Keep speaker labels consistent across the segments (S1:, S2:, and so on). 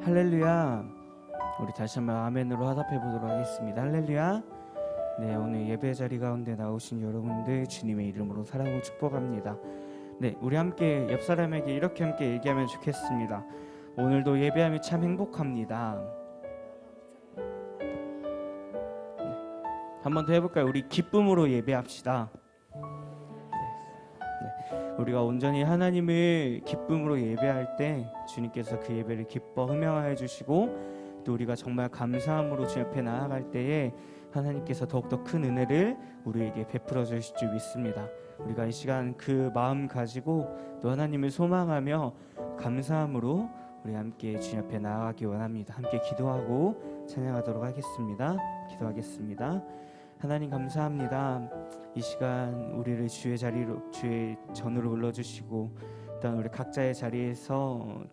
S1: 할렐루야. 우리 다시 한번 아멘으로 화답해 보도록 하겠습니다. 할렐루야. 네, 오늘 예배 자리 가운데 나오신 여러분들 주님의 이름으로 사랑하고 축복합니다. 네, 우리 함께 옆 사람에게 이렇게 함께 얘기하면 좋겠습니다. 오늘도 예배함이 참 행복합니다. 네, 한 번 더 해볼까요? 우리 기쁨으로 예배합시다. 우리가 온전히 하나님을 기쁨으로 예배할 때 주님께서 그 예배를 기뻐 흠양하여 주시고, 또 우리가 정말 감사함으로 주 옆에 나아갈 때에 하나님께서 더욱더 큰 은혜를 우리에게 베풀어 주실 줄 믿습니다. 우리가 이 시간 그 마음 가지고 또 하나님을 소망하며 감사함으로 우리 함께 주님 앞에 나아가기 원합니다. 함께 기도하고 찬양하도록 하겠습니다. 기도하겠습니다. 하나님 감사합니다. 이 시간 우리를 주의 자리로, 주의 전으로 불러주시고, 일단 우리 각자의 자리에서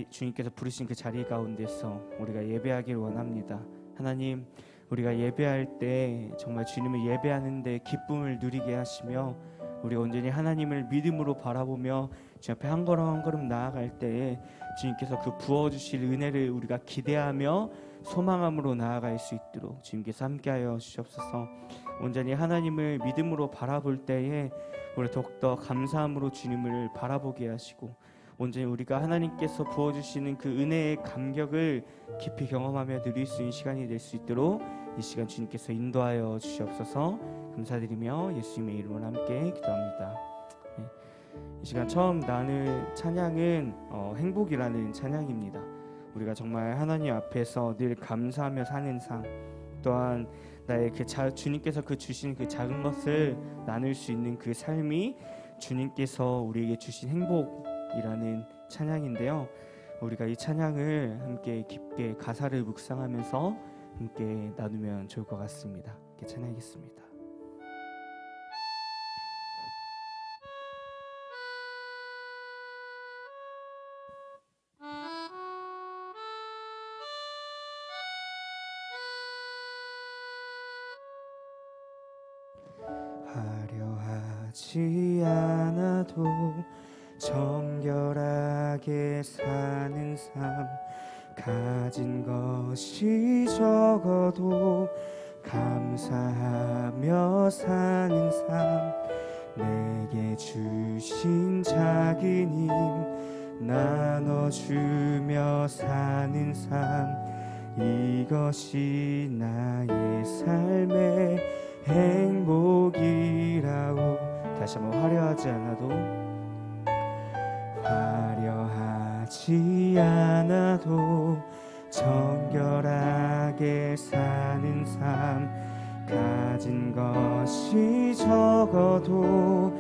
S1: 주님께서 부르신 그 자리 가운데서 우리가 예배하기를 원합니다. 하나님, 우리가 예배할 때 정말 주님을 예배하는데 기쁨을 누리게 하시며, 우리가 온전히 하나님을 믿음으로 바라보며 주 앞에 한 걸음 한 걸음 나아갈 때에 주님께서 그 부어주실 은혜를 우리가 기대하며 소망함으로 나아갈 수 있도록 주님께서 함께하여 주시옵소서. 온전히 하나님을 믿음으로 바라볼 때에 우리 더욱더 감사함으로 주님을 바라보게 하시고, 온전히 우리가 하나님께서 부어주시는 그 은혜의 감격을 깊이 경험하며 누릴 수 있는 시간이 될 수 있도록 이 시간 주님께서 인도하여 주시옵소서. 감사드리며 예수님의 이름으로 함께 기도합니다. 네. 이 시간 처음 나눌 찬양은 행복이라는 찬양입니다. 우리가 정말 하나님 앞에서 늘 감사하며 사는 삶, 또한 나의 주님께서 주신 그 작은 것을 나눌 수 있는 그 삶이 주님께서 우리에게 주신 행복이라는 찬양인데요. 우리가 이 찬양을 함께 깊게 가사를 묵상하면서 함께 나누면 좋을 것 같습니다. 함께 찬양하겠습니다. 화려하지 않아도 정결하게 사는 삶, 가진 것이 적어도 감사하며 사는 삶, 내게 주신 작은 힘 나눠주며 사는 삶, 이것이 나의 삶의 행복이라고. 다시 한번 화려하지 않아도 정결하게 사는 삶, 가진 것이 적어도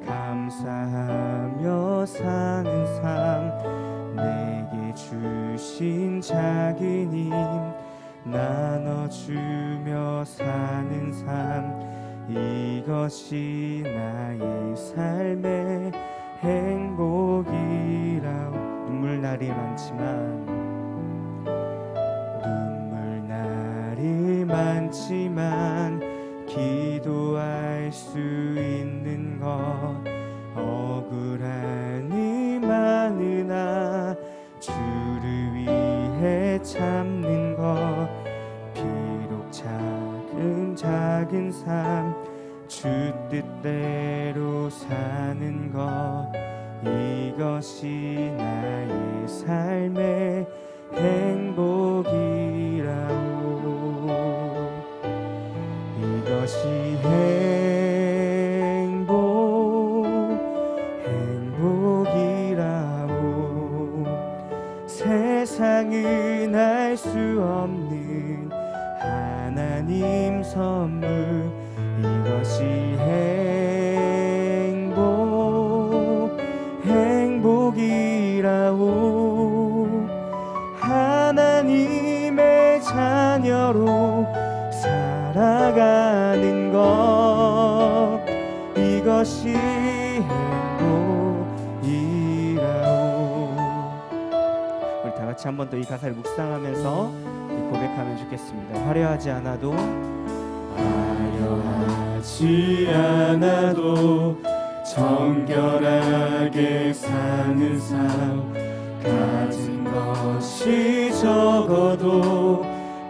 S1: 감사하며 사는 삶, 내게 주신 작은 힘 나눠주며 사는 삶, 이것이 나의 삶의 행복이라고. 눈물날이 많지만 기도할 수 있는 것, 억울한 이 많으나 주를 위해 참는 것, 비록 작은 삶 주 뜻대로 사는 것, 이것이 나의 삶의 행복이라고. 이것이 행복이라고. 세상은 알 수 없는 하나님 선물, 이것이 행복이라고. 하나님의 자녀로 살아가는 것, 이것이 행복이라고. 우리 다 같이 한 번 더 이 가사를 묵상하면서 고백하면 좋겠습니다. 화려하지 않아도 정결하게 사는 삶, 가진 것이 적어도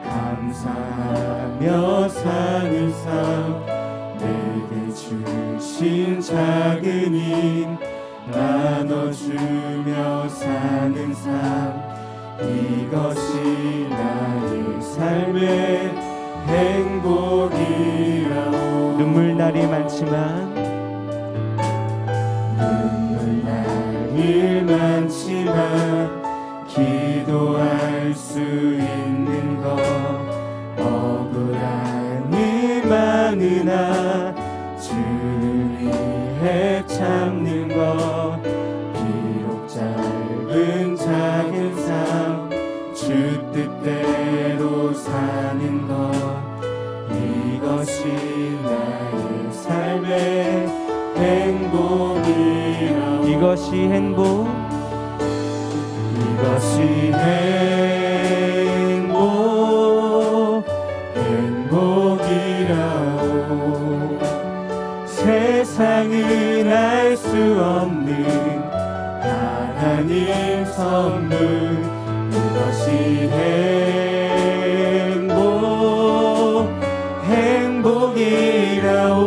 S1: 감사하며 사는 삶, 내게 주신 작은 힘 나눠주며 사는 삶, 이것이 나의 삶의 행복이라오. 눈물날이 많지만 기도할 수 있는 것, 억울한 일 많으나 주를 위해 참는 것, 비록 짧은 작은 삶 주 뜻대로 사는 것, 이것이 나의 삶의 행복이라. 이것이 행복, 이것이 행복, 행복이라오. 세상은 알 수 없는 하나님 선물, 이것이 행복, 행복이라오.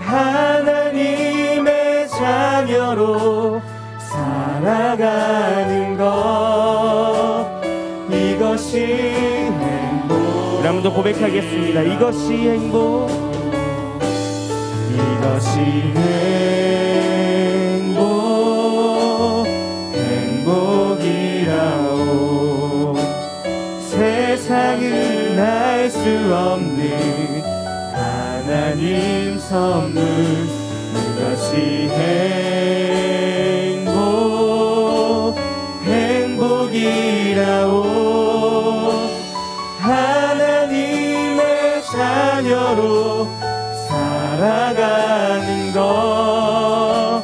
S1: 하나님의 자녀로 살아가는 것, 이것이 행복. 우리 한 번 더 고백하겠습니다. 이것이 행복, 이것이 행복, 행복이라오. 세상은 알 수 없는 하나님 선물, 이것이 행복, 행복이라오. 하나님의 자녀로 살아가는 것,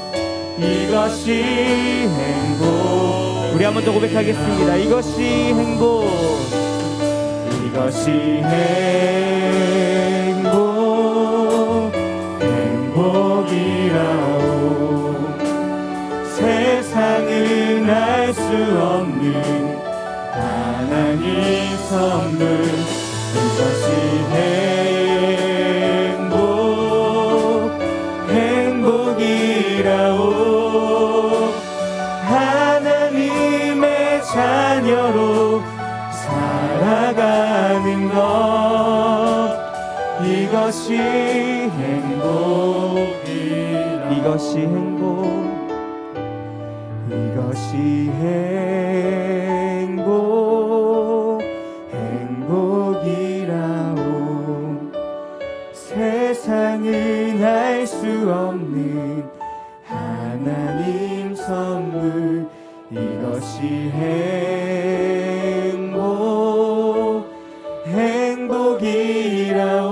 S1: 이것이 행복. 우리 한 번 더 고백하겠습니다. 이것이 행복, 이것이 행복, 행복이라오. 세상은 알 수 없는 하나님 선물, 이것이 행복, 행복이라오. 하나님의 자녀로 살아가는 것, 이것이 행복이라. 이것이 행복, 이것이 행복, 행복이라오. 세상은 알 수 없는 하나님 선물, 이것이 행복, 행복이라오.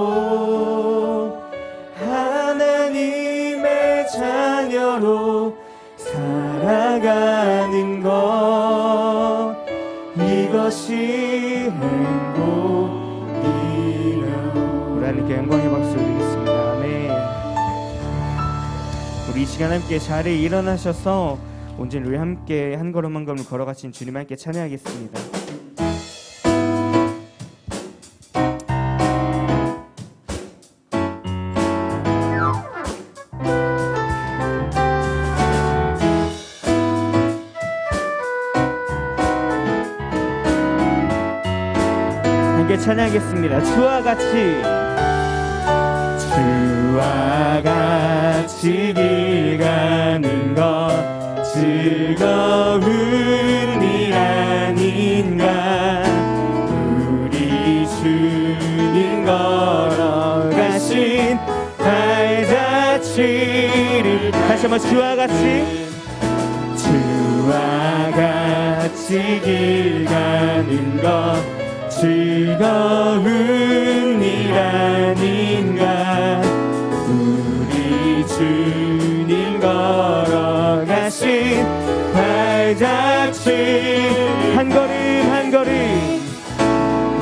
S1: 하나님의 자녀로 살아가는 것, 이것이 행복이라오. 우리 하나님께 영광의 박수 드리겠습니다. 아멘. 우리 이 시간 함께 자리에 일어나셔서 온전히 우리 함께 한 걸음 한 걸음 걸어가신 주님 함께 찬양하겠습니다. 함께 찬양하겠습니다. 주와 같이, 주와 같이 길 가는 것 즐거운 일 아닌가. 우리 주님 걸어가신 발자취를 다시 한번 주와 같이, 주와 같이 길 가는 것 즐거운 일 아닌가. 우리 주님 걸어가신 발자취, 한 걸음 한 걸음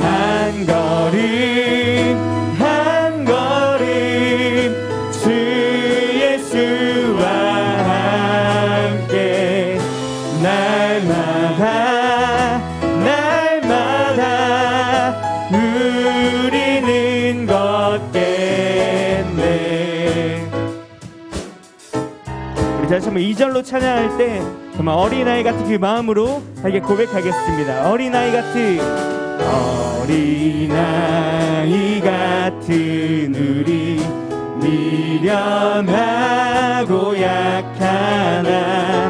S1: 한 걸음 한 걸음 주 예수와 함께 정말 2절로 찬양할 때 정말 어린아이 같은 그 마음으로 함께 고백하겠습니다. 어린아이 같은 우리 미련하고 약하나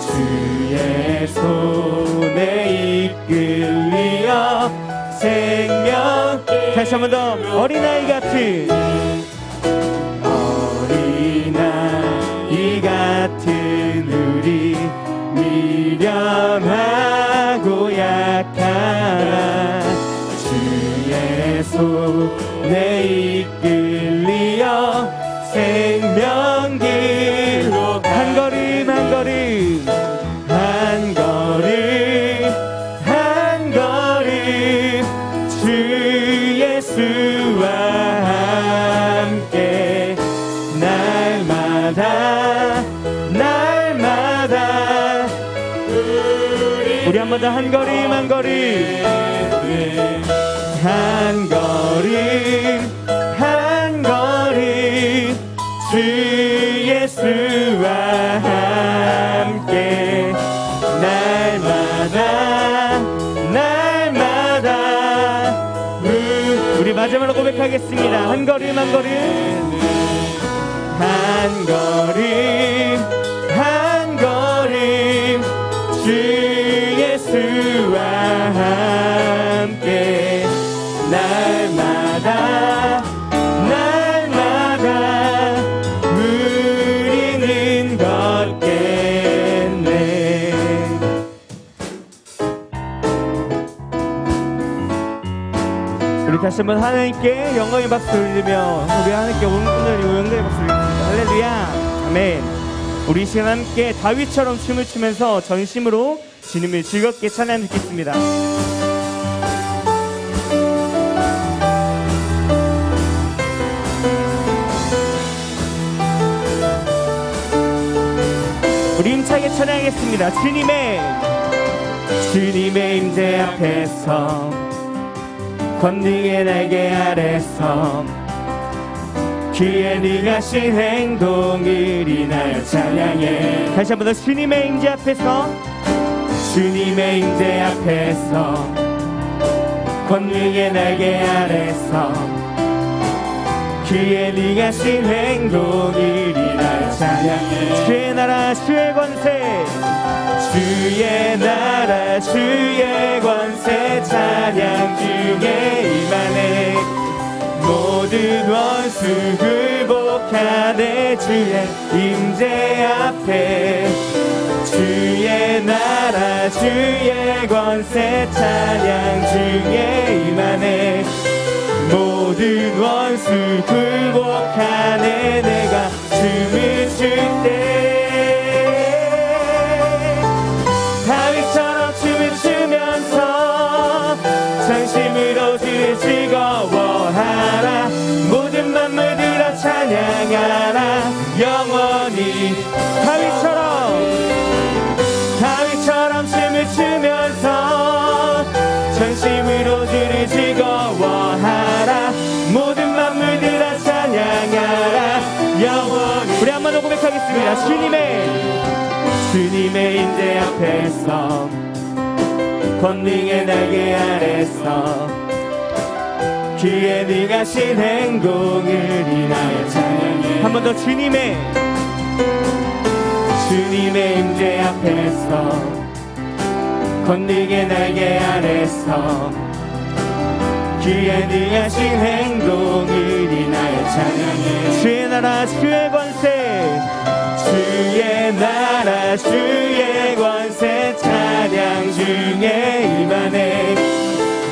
S1: 주의 손에 이끌리어 생명. 다시 한 번 더. 어린아이 같은 우리 미련하고 약하나 주의 손에 이끌리어 생명길로 한 걸음 한 걸음 한 걸음 한 걸음 주 예수와 함께 날마다 우리 한 번 더 한 걸음 한 걸음 한 걸음 한 걸음 주 예수와 함께 날마다 우리 마지막으로 고백하겠습니다. 한 걸음 한 걸음 한 걸음 한 걸음 주 예수와 함께 날마다 우리는 걷겠네. 우리 다시 한번 하나님께 영광의 박수 올리며 우리 하나님께 오늘 영광의 박수 올리겠습니다. 할렐루야 아멘. 우리 시간 함께 다윗처럼 춤을 추면서 전심으로 주님을 즐겁게 찬양 듣겠습니다. 우리 힘차게 찬양하겠습니다. 주님의 임재 앞에서 권능의 날개 아래서 그의 능하신 행동을 인하여 찬양해. 다시 한번 더. 주님의 임재 앞에서 권능의 날개 아래서 그의 능하신 행동을 인하여 찬양해. 주의 나라 주의 권세 주의 나라 주의 권세 찬양 중에 임하네. 모든 원수 굴복하네. 주의 임재 앞에 주의 나라 주의 권세 찬양 중에 임하네. 모든 원수 굴복하네. 내가 춤을 출 때 다윗처럼 춤을 추면서 전심으로 주를 즐거워하라. 모든 만물들아 찬양하라. 영원히 다윗처럼 춤을 추면서 전심으로 주를 즐거워하라. 모든 만물들아 찬양하라. 영원히. 우리 한 번 더 고백하겠습니다. 주님의 임재 앞에서 권능의 날개 아래서 그의 능하신 행동을 인하여 찬양해. 한 번 더. 주님의 임재 앞에서 권능의 날개 아래서 그의 능하신 행동을 인하여 찬양해. 주의 나라 주의 권세 주의 나라 주의 권세 찬양 중에 임하네.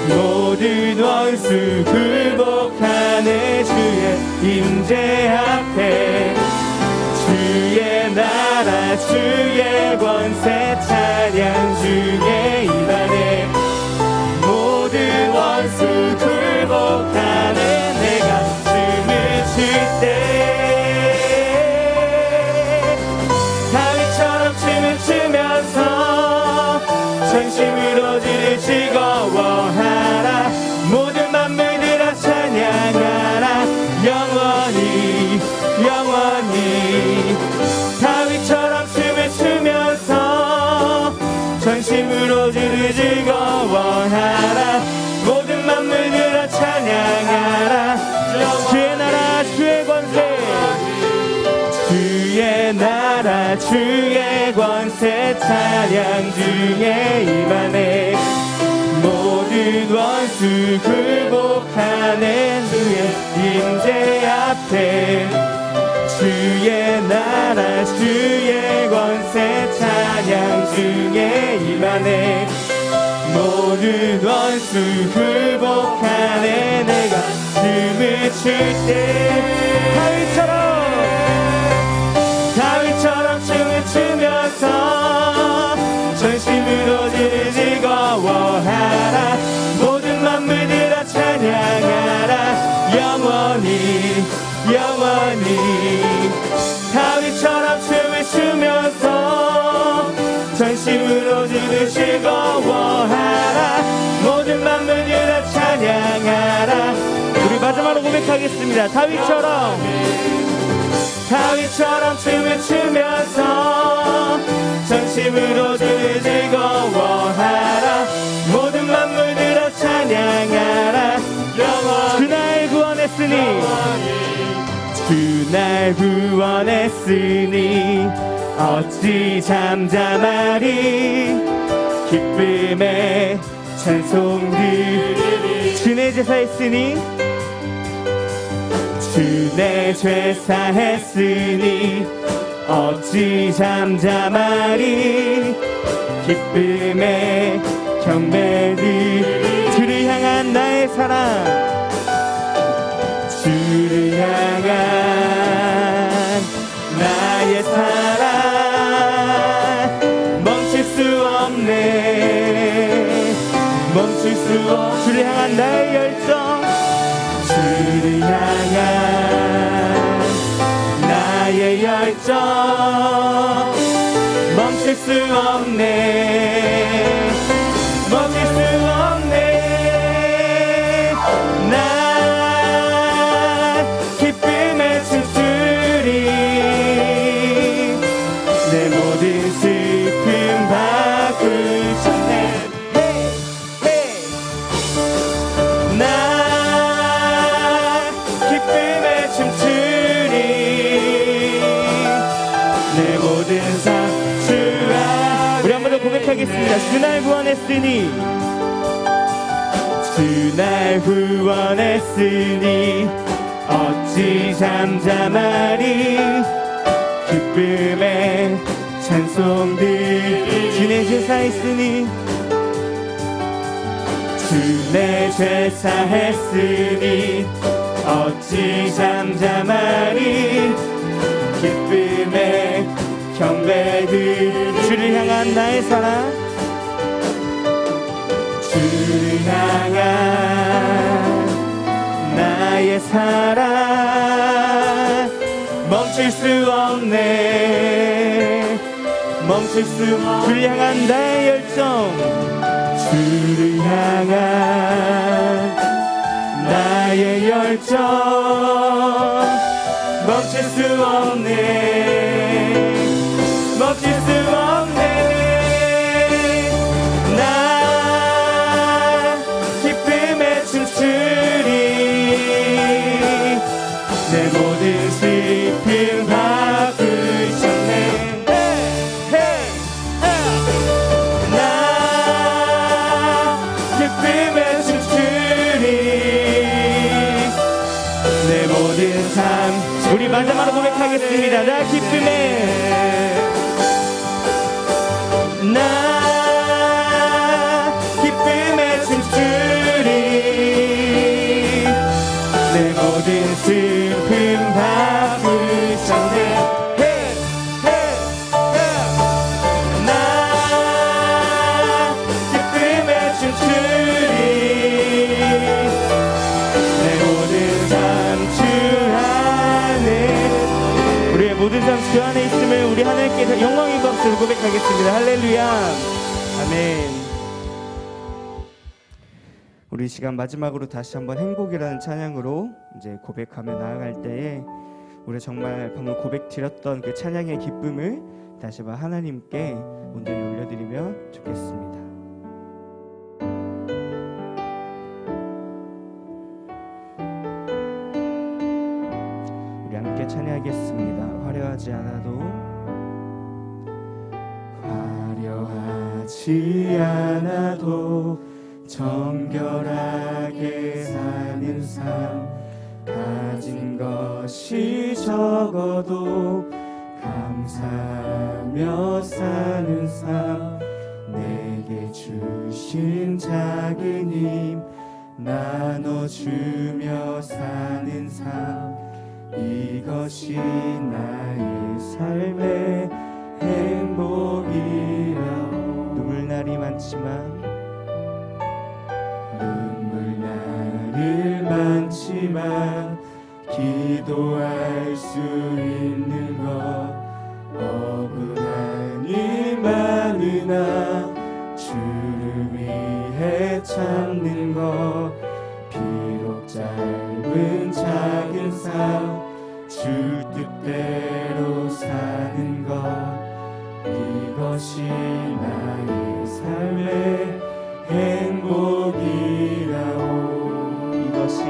S1: 모든 원수 굴복하네. 주의 임재 앞에 주의 나라 주의 권세 찬양 중에 임하네. 모든 원수 굴복하네. 내가 춤을 출 때 다윗처럼 춤을 추면서 전심으로 주를 즐거워하라. 모든 만물들아 찬양하라. 영원히 다윗처럼 주의 권세 찬양 중에 임하네. 모든 원수 굴복하네. 주의 임재 앞에 주의 나라 주의 권세 찬양 중에 임하네. 모든 원수 굴복하네. 내가 춤을 출 때 다윗처럼 춤을 추면서 전심으로 주를 즐거워하라. 모든 만물들아 찬양하라. 영원히 다윗처럼 춤을 추면서 전심으로 주를 즐거워하라. 모든 만물들아 찬양하라. 우리 마지막으로 고백하겠습니다. 다윗처럼 춤을 추면서 전심으로 주를 즐거워하라. 모든 만물들아 찬양하라. 그날 구원했으니 어찌 잠잠하리. 기쁨의 찬송들 주내 제사했으니 어찌 잠잠하리. 기쁨의 경배들 주를 향한 나의 사랑 주를 향한 나의 사랑 멈출 수 없네. 주를 향한 나의 열정 주를 향한 나의 열정 멈출 수 없네. 기쁨의 춤추리. 내 모든 슬픔 바꾸셨네. 나 기쁨의 춤추리. 내 모든 삶 주아. 우리 한 번 더 고백하겠습니다. 주날 구원했으니 어찌 잠잠하리. 기쁨의 찬송들 주내 제사했으니 어찌 잠잠하리. 기쁨의 경배들 주를 향한 나의 사랑 주를 향한 나의 사랑 멈출 수 없네. 주를 향한 나의 열정 주를 향한 나의 열정 멈출 수 없네. 나 기쁨의 춤추리. 내 모든 슬픔 바꾸셨네. 나 기쁨의 춤추리. 내 모든 삶 우리 마지막으로 고백하겠습니다. 나 기쁨의 춤추리. 내 모든 슬픔 바꾸셨네. 나 기쁨의 춤추리. 내 모든 삶 주 안에. 우리의 모든 삶 주 안에 있음을 우리 하나님께서 영광의 박수로 고백하겠습니다. 할렐루야. 아멘. 우리 시간 마지막으로 다시 한번 행복이라는 찬양으로 이제 고백하며 나아갈 때에 우리 정말 방금 고백 드렸던 그 찬양의 기쁨을 다시 한번 하나님께 온전히 올려드리면 좋겠습니다. 우리 함께 찬양하겠습니다. 화려하지 않아도 하지 않아도 정결하게 사는 삶, 가진 것이 적어도 감사하며 사는 삶, 내게 주신 작은 힘 나눠주며 사는 삶, 이것이 나의 삶의 행복이라. 눈물날이 많지만 기도할 수 있는 것, 억울하니 많으나 주를 위해 참는 것, 비록 짧은 작은 삶 주 뜻대로 사는 것, 이것이 나의 삶의 행복이라오. 이것이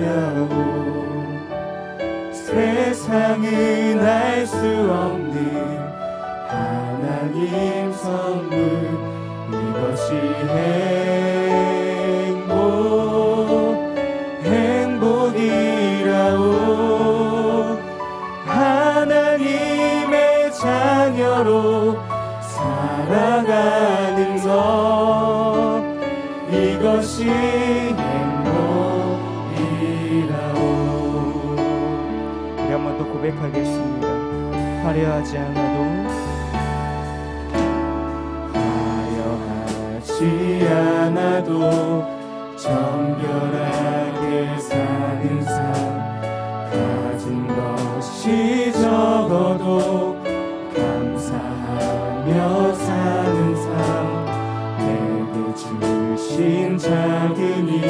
S1: 행복이라오. 세상은 알 수 없는 하나님 선물, 이것이 행복이라오. 하나님의 자녀로 살아가는 것, 이것이 행복이라오. 우리 한번 더 고백하겠습니다. 화려하지 않아도 정결하게 사는 삶, 가진 것이 적어도 감사하며 사는 삶, 내게 주신 작은 힘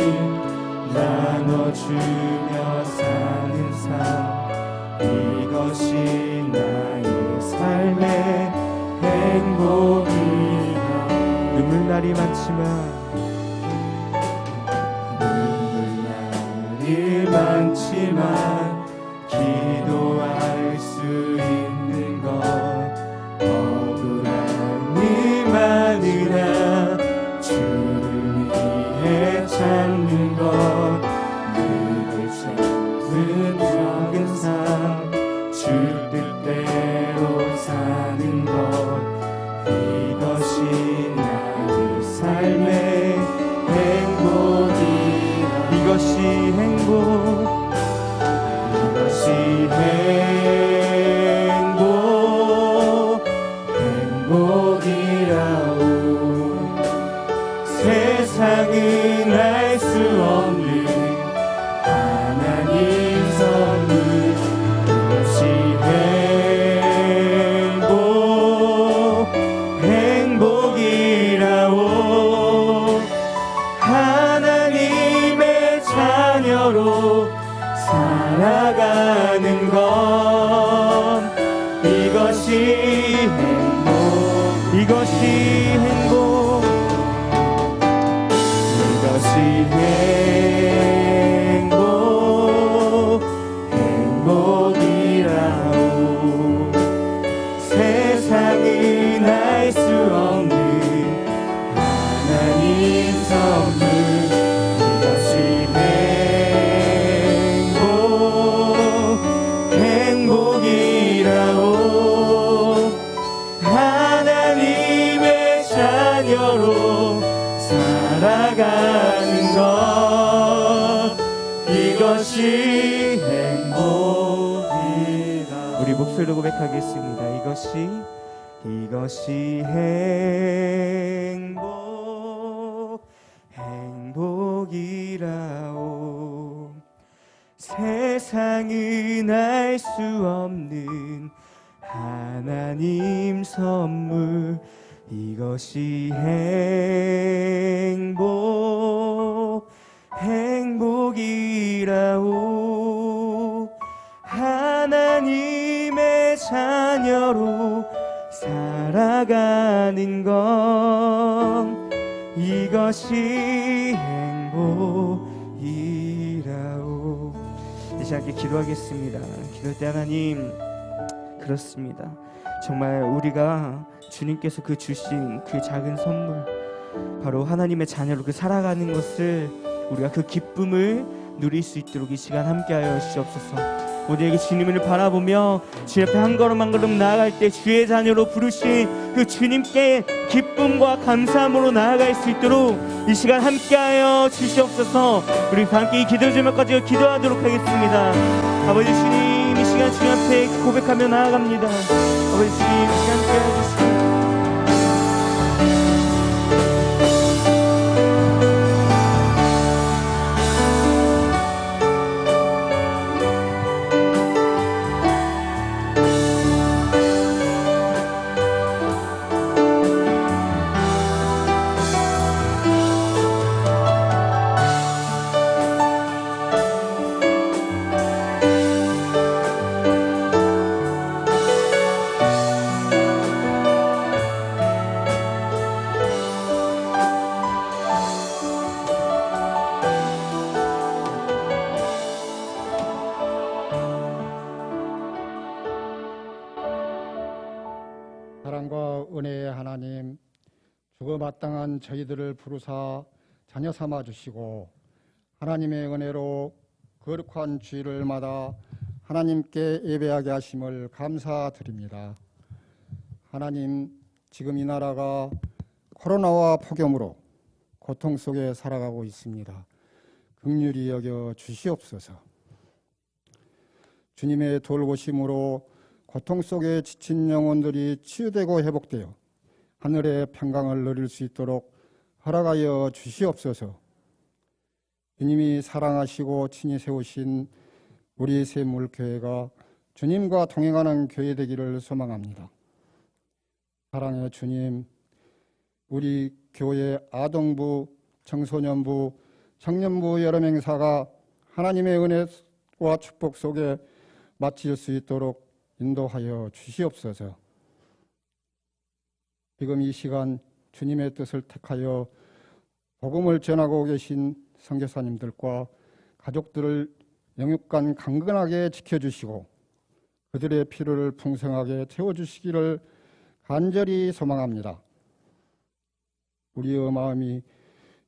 S1: 나눠주며 사는 삶, 이것이 나의 삶의 행복이라. 눈물날이 많지만 기도할 수 있는 것, 억울함이 많으나 주를 위해 참는 것, 내게 작은 작은 삶 주 뜻대로 사는 것, 이것이 나의 삶의 행복이라. 이것이 행복이라오. 세상은 알 수 없는 하나님 선물, 이것이 행복이라오. 하나님의 자녀로 살아가는 것, 이것이 행복이라오. 세상은 알 수 없는 하나님 선물, 이것이 행복이라오. 하나님의 자녀로 살아가는 것, 이것이 행복이라. 우리 목소리로 고백하겠습니다. 이것이 행복이라오. 세상은 알 수 없는 하나님 선물, 이것이 행복이라오. 하나님의 자녀로 살아가는 것, 이것이 행복이라오. 반드시 함께 기도하겠습니다. 기도할 때 하나님, 그렇습니다. 정말 우리가 주님께서 그 주신 그 작은 선물, 바로 하나님의 자녀로 그 살아가는 것을, 우리가 그 기쁨을 누릴 수 있도록 이 시간 함께하여 주시옵소서. 우리에게 주님을 바라보며 주 옆에 한 걸음 한 걸음 나아갈 때 주의 자녀로 부르신 그 주님께 기쁨과 감사함으로 나아갈 수 있도록 이 시간 함께하여 주시옵소서. 우리 함께 이 기도 제목까지 기도하도록 하겠습니다. 아버지 주님, 이 시간 주님 앞에 고백하며 나아갑니다. 아버지 주님, 이 시간 함께하여 주시옵소서.
S2: 사랑과 은혜의 하나님, 죽어마땅한 저희들을 부르사 자녀 삼아 주시고 하나님의 은혜로 거룩한 주일을마다 하나님께 예배하게 하심을 감사드립니다. 하나님, 지금 이 나라가 코로나와 폭염으로 고통 속에 살아가고 있습니다. 긍휼히 여겨 주시옵소서. 주님의 돌보심으로 고통 속에 지친 영혼들이 치유되고 회복되어 하늘의 평강을 누릴 수 있도록 허락하여 주시옵소서. 주님이 사랑하시고 친히 세우신 우리 샘물교회가 주님과 동행하는 교회 되기를 소망합니다. 사랑의 주님, 우리 교회 아동부, 청소년부, 청년부 여러 행사가 하나님의 은혜와 축복 속에 마칠 수 있도록 인도하여 주시옵소서. 지금 이 시간 주님의 뜻을 택하여 복음을 전하고 계신 선교사님들과 가족들을 영육간 강건하게 지켜주시고 그들의 필요를 풍성하게 채워주시기를 간절히 소망합니다. 우리의 마음이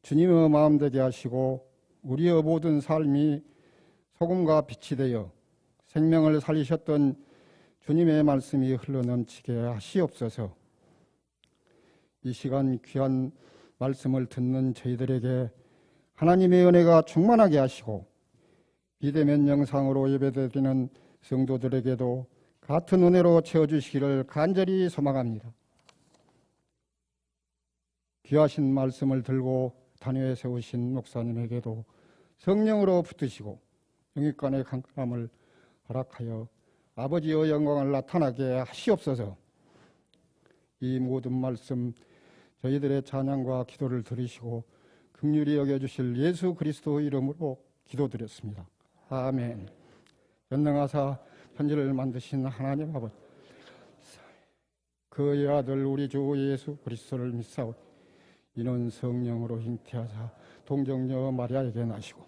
S2: 주님의 마음 되게 하시고 우리의 모든 삶이 소금과 빛이 되어 생명을 살리셨던 주님의 말씀이 흘러넘치게 하시옵소서. 이 시간 귀한 말씀을 듣는 저희들에게 하나님의 은혜가 충만하게 하시고 비대면 영상으로 예배드리는 성도들에게도 같은 은혜로 채워주시기를 간절히 소망합니다. 귀하신 말씀을 들고 단위에 세우신 목사님에게도 성령으로 붙드시고 영육간의 강건함을 허락하여 아버지의 영광을 나타나게 하시옵소서. 이 모든 말씀 저희들의 찬양과 기도를 들으시고 긍휼히 여겨주실 예수 그리스도 이름으로 기도드렸습니다. 아멘. 전능하사 편지를 만드신 하나님 아버지, 그의 아들 우리 주 예수 그리스도를 믿사오. 이는 성령으로 잉태하사 동정녀 마리아에게 나시고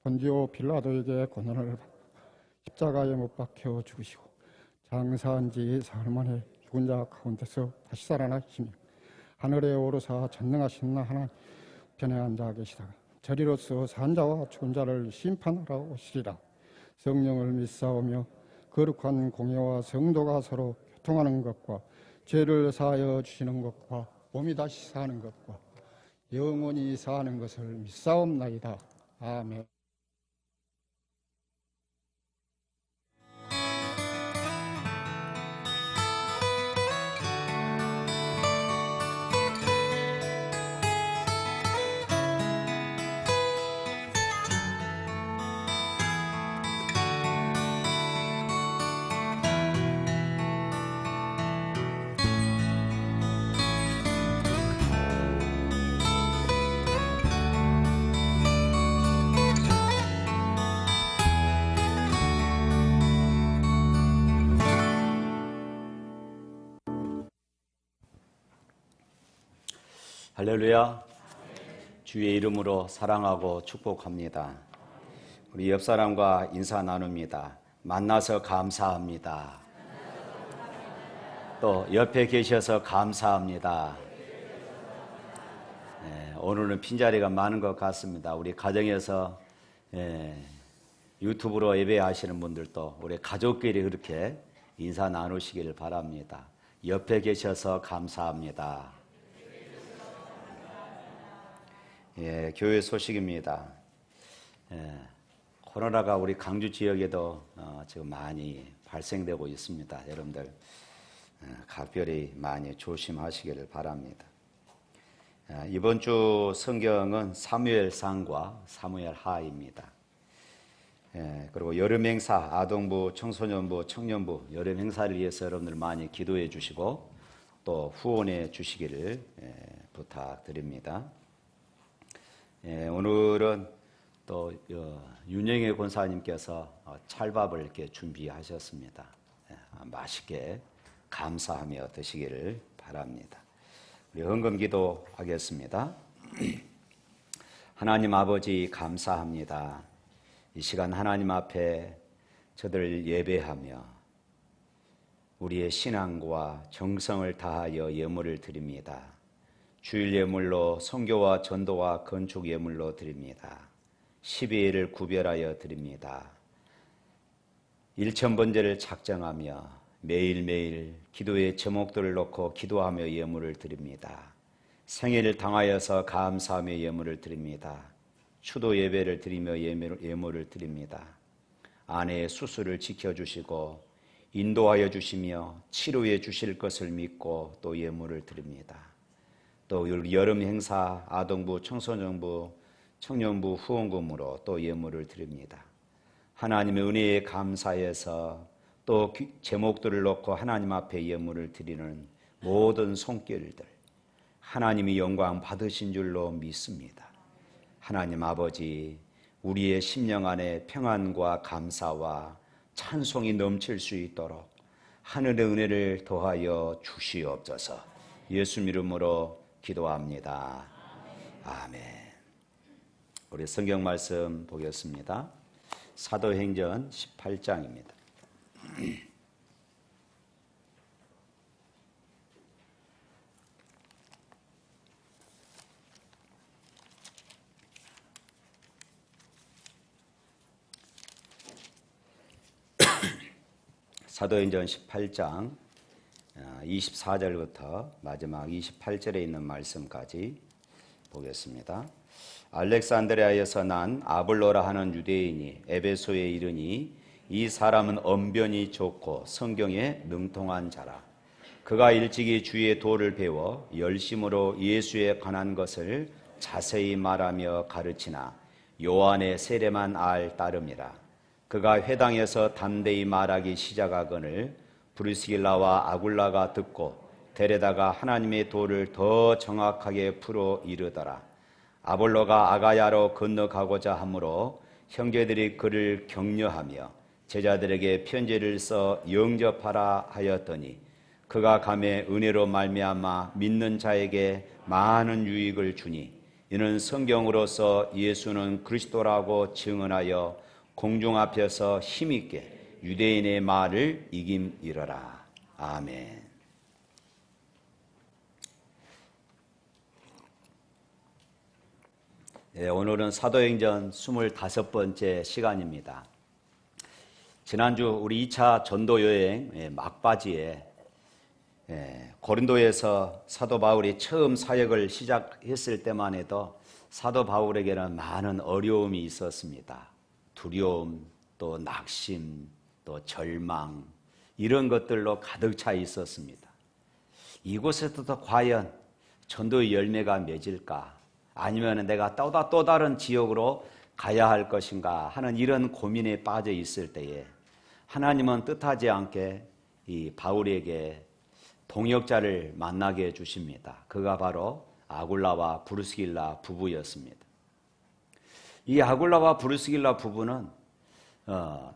S2: 본디오 빌라도에게 고난을 받고 십자가에 못 박혀 죽으시고 장사한 지 사흘 만에 죽은 자 가운데서 다시 살아나시며 하늘에 오르사 전능하신 하나님 편에 앉아 계시다가 저리로서 산 자와 죽은 자를 심판하러 오시리라. 성령을 믿사오며 거룩한 공예와 성도가 서로 교통하는 것과 죄를 사하여 주시는 것과 몸이 다시 사는 것과 영원히 사는 것을 믿사옵나이다. 아멘.
S3: 할렐루야. 주의 이름으로 사랑하고 축복합니다. 우리 옆 사람과 인사 나눕니다. 만나서 감사합니다. 또 옆에 계셔서 감사합니다. 오늘은 빈자리가 많은 것 같습니다. 우리 가정에서 유튜브로 예배하시는 분들도 우리 가족끼리 그렇게 인사 나누시기를 바랍니다. 옆에 계셔서 감사합니다. 교회 소식입니다. 코로나가 우리 강주 지역에도 지금 많이 발생되고 있습니다. 여러분들 각별히 많이 조심하시기를 바랍니다. 이번 주 성경은 사무엘상과 사무엘하입니다. 그리고 여름 행사, 아동부, 청소년부, 청년부 여름 행사를 위해서 여러분들 많이 기도해 주시고 또 후원해 주시기를 부탁드립니다. 오늘은 또 윤영애 권사님께서 찰밥을 이렇게 준비하셨습니다. 맛있게 감사하며 드시기를 바랍니다. 우리 헌금 기도하겠습니다. 하나님 아버지 감사합니다. 이 시간 하나님 앞에 저들 예배하며 우리의 신앙과 정성을 다하여 예물을 드립니다. 주일 예물로 선교와 전도와 건축 예물로 드립니다. 12일을 구별하여 드립니다. 일천번제를 작정하며 매일매일 기도의 제목들을 놓고 기도하며 예물을 드립니다. 생일을 당하여서 감사하며 예물을 드립니다. 추도 예배를 드리며 예물을 드립니다. 아내의 수술을 지켜주시고 인도하여 주시며 치료해 주실 것을 믿고 또 예물을 드립니다. 또 여름 행사, 아동부, 청소년부, 청년부 후원금으로 또 예물을 드립니다. 하나님의 은혜에 감사해서 또 제목들을 놓고 하나님 앞에 예물을 드리는 모든 손길들 하나님이 영광 받으신 줄로 믿습니다. 하나님 아버지, 우리의 심령 안에 평안과 감사와 찬송이 넘칠 수 있도록 하늘의 은혜를 더하여 주시옵소서. 예수 이름으로 기도합니다. 아멘. 우리 성경 말씀 보겠습니다. 사도행전 18장입니다. 사도행전 18장 24절부터 마지막 28절에 있는 말씀까지 보겠습니다. 알렉산드리아에서 난 아볼로라 하는 유대인이 에베소에 이르니 이 사람은 언변이 좋고 성경에 능통한 자라. 그가 일찍이 주의 도를 배워 열심으로 예수에 관한 것을 자세히 말하며 가르치나 요한의 세례만 알 따름이라. 그가 회당에서 담대히 말하기 시작하거늘 브리스길라와 아굴라가 듣고 데려다가 하나님의 도를 더 정확하게 풀어 이르더라. 아볼로가 아가야로 건너가고자 하므로 형제들이 그를 격려하며 제자들에게 편지를 써 영접하라 하였더니 그가 감에 은혜로 말미암아 믿는 자에게 많은 유익을 주니 이는 성경으로서 예수는 그리스도라고 증언하여 공중 앞에서 힘있게 유대인의 말을 이김이러라. 아멘. 오늘은 사도행전 25번째 시간입니다. 지난주 우리 2차 전도 여행 막바지에 고린도에서 사도 바울이 처음 사역을 시작했을 때만 해도 사도 바울에게는 많은 어려움이 있었습니다. 두려움, 또 낙심, 또 절망 이런 것들로 가득 차 있었습니다. 이곳에서도 과연 전도의 열매가 맺을까? 아니면 내가 또 다른 지역으로 가야 할 것인가 하는 이런 고민에 빠져 있을 때에 하나님은 뜻하지 않게 이 바울에게 동역자를 만나게 해주십니다. 그가 바로 아굴라와 브리스길라 부부였습니다. 이 아굴라와 브리스길라 부부는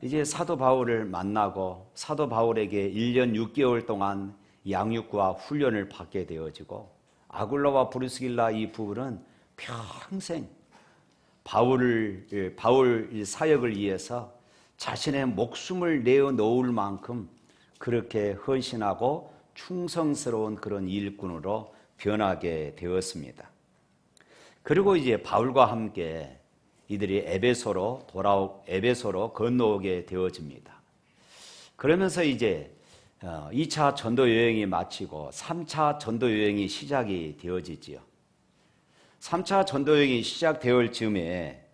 S3: 이제 사도 바울을 만나고 사도 바울에게 1년 6개월 동안 양육과 훈련을 받게 되어지고 아굴라와 브리스길라 이 부부는 평생 바울 사역을 위해서 자신의 목숨을 내어 놓을 만큼 그렇게 헌신하고 충성스러운 그런 일꾼으로 변하게 되었습니다. 그리고 이제 바울과 함께 이들이 에베소로 건너오게 되어집니다. 그러면서 이제 2차 전도 여행이 마치고 3차 전도 여행이 시작이 되어지지요. 3차 전도 여행이 시작되올 즈음에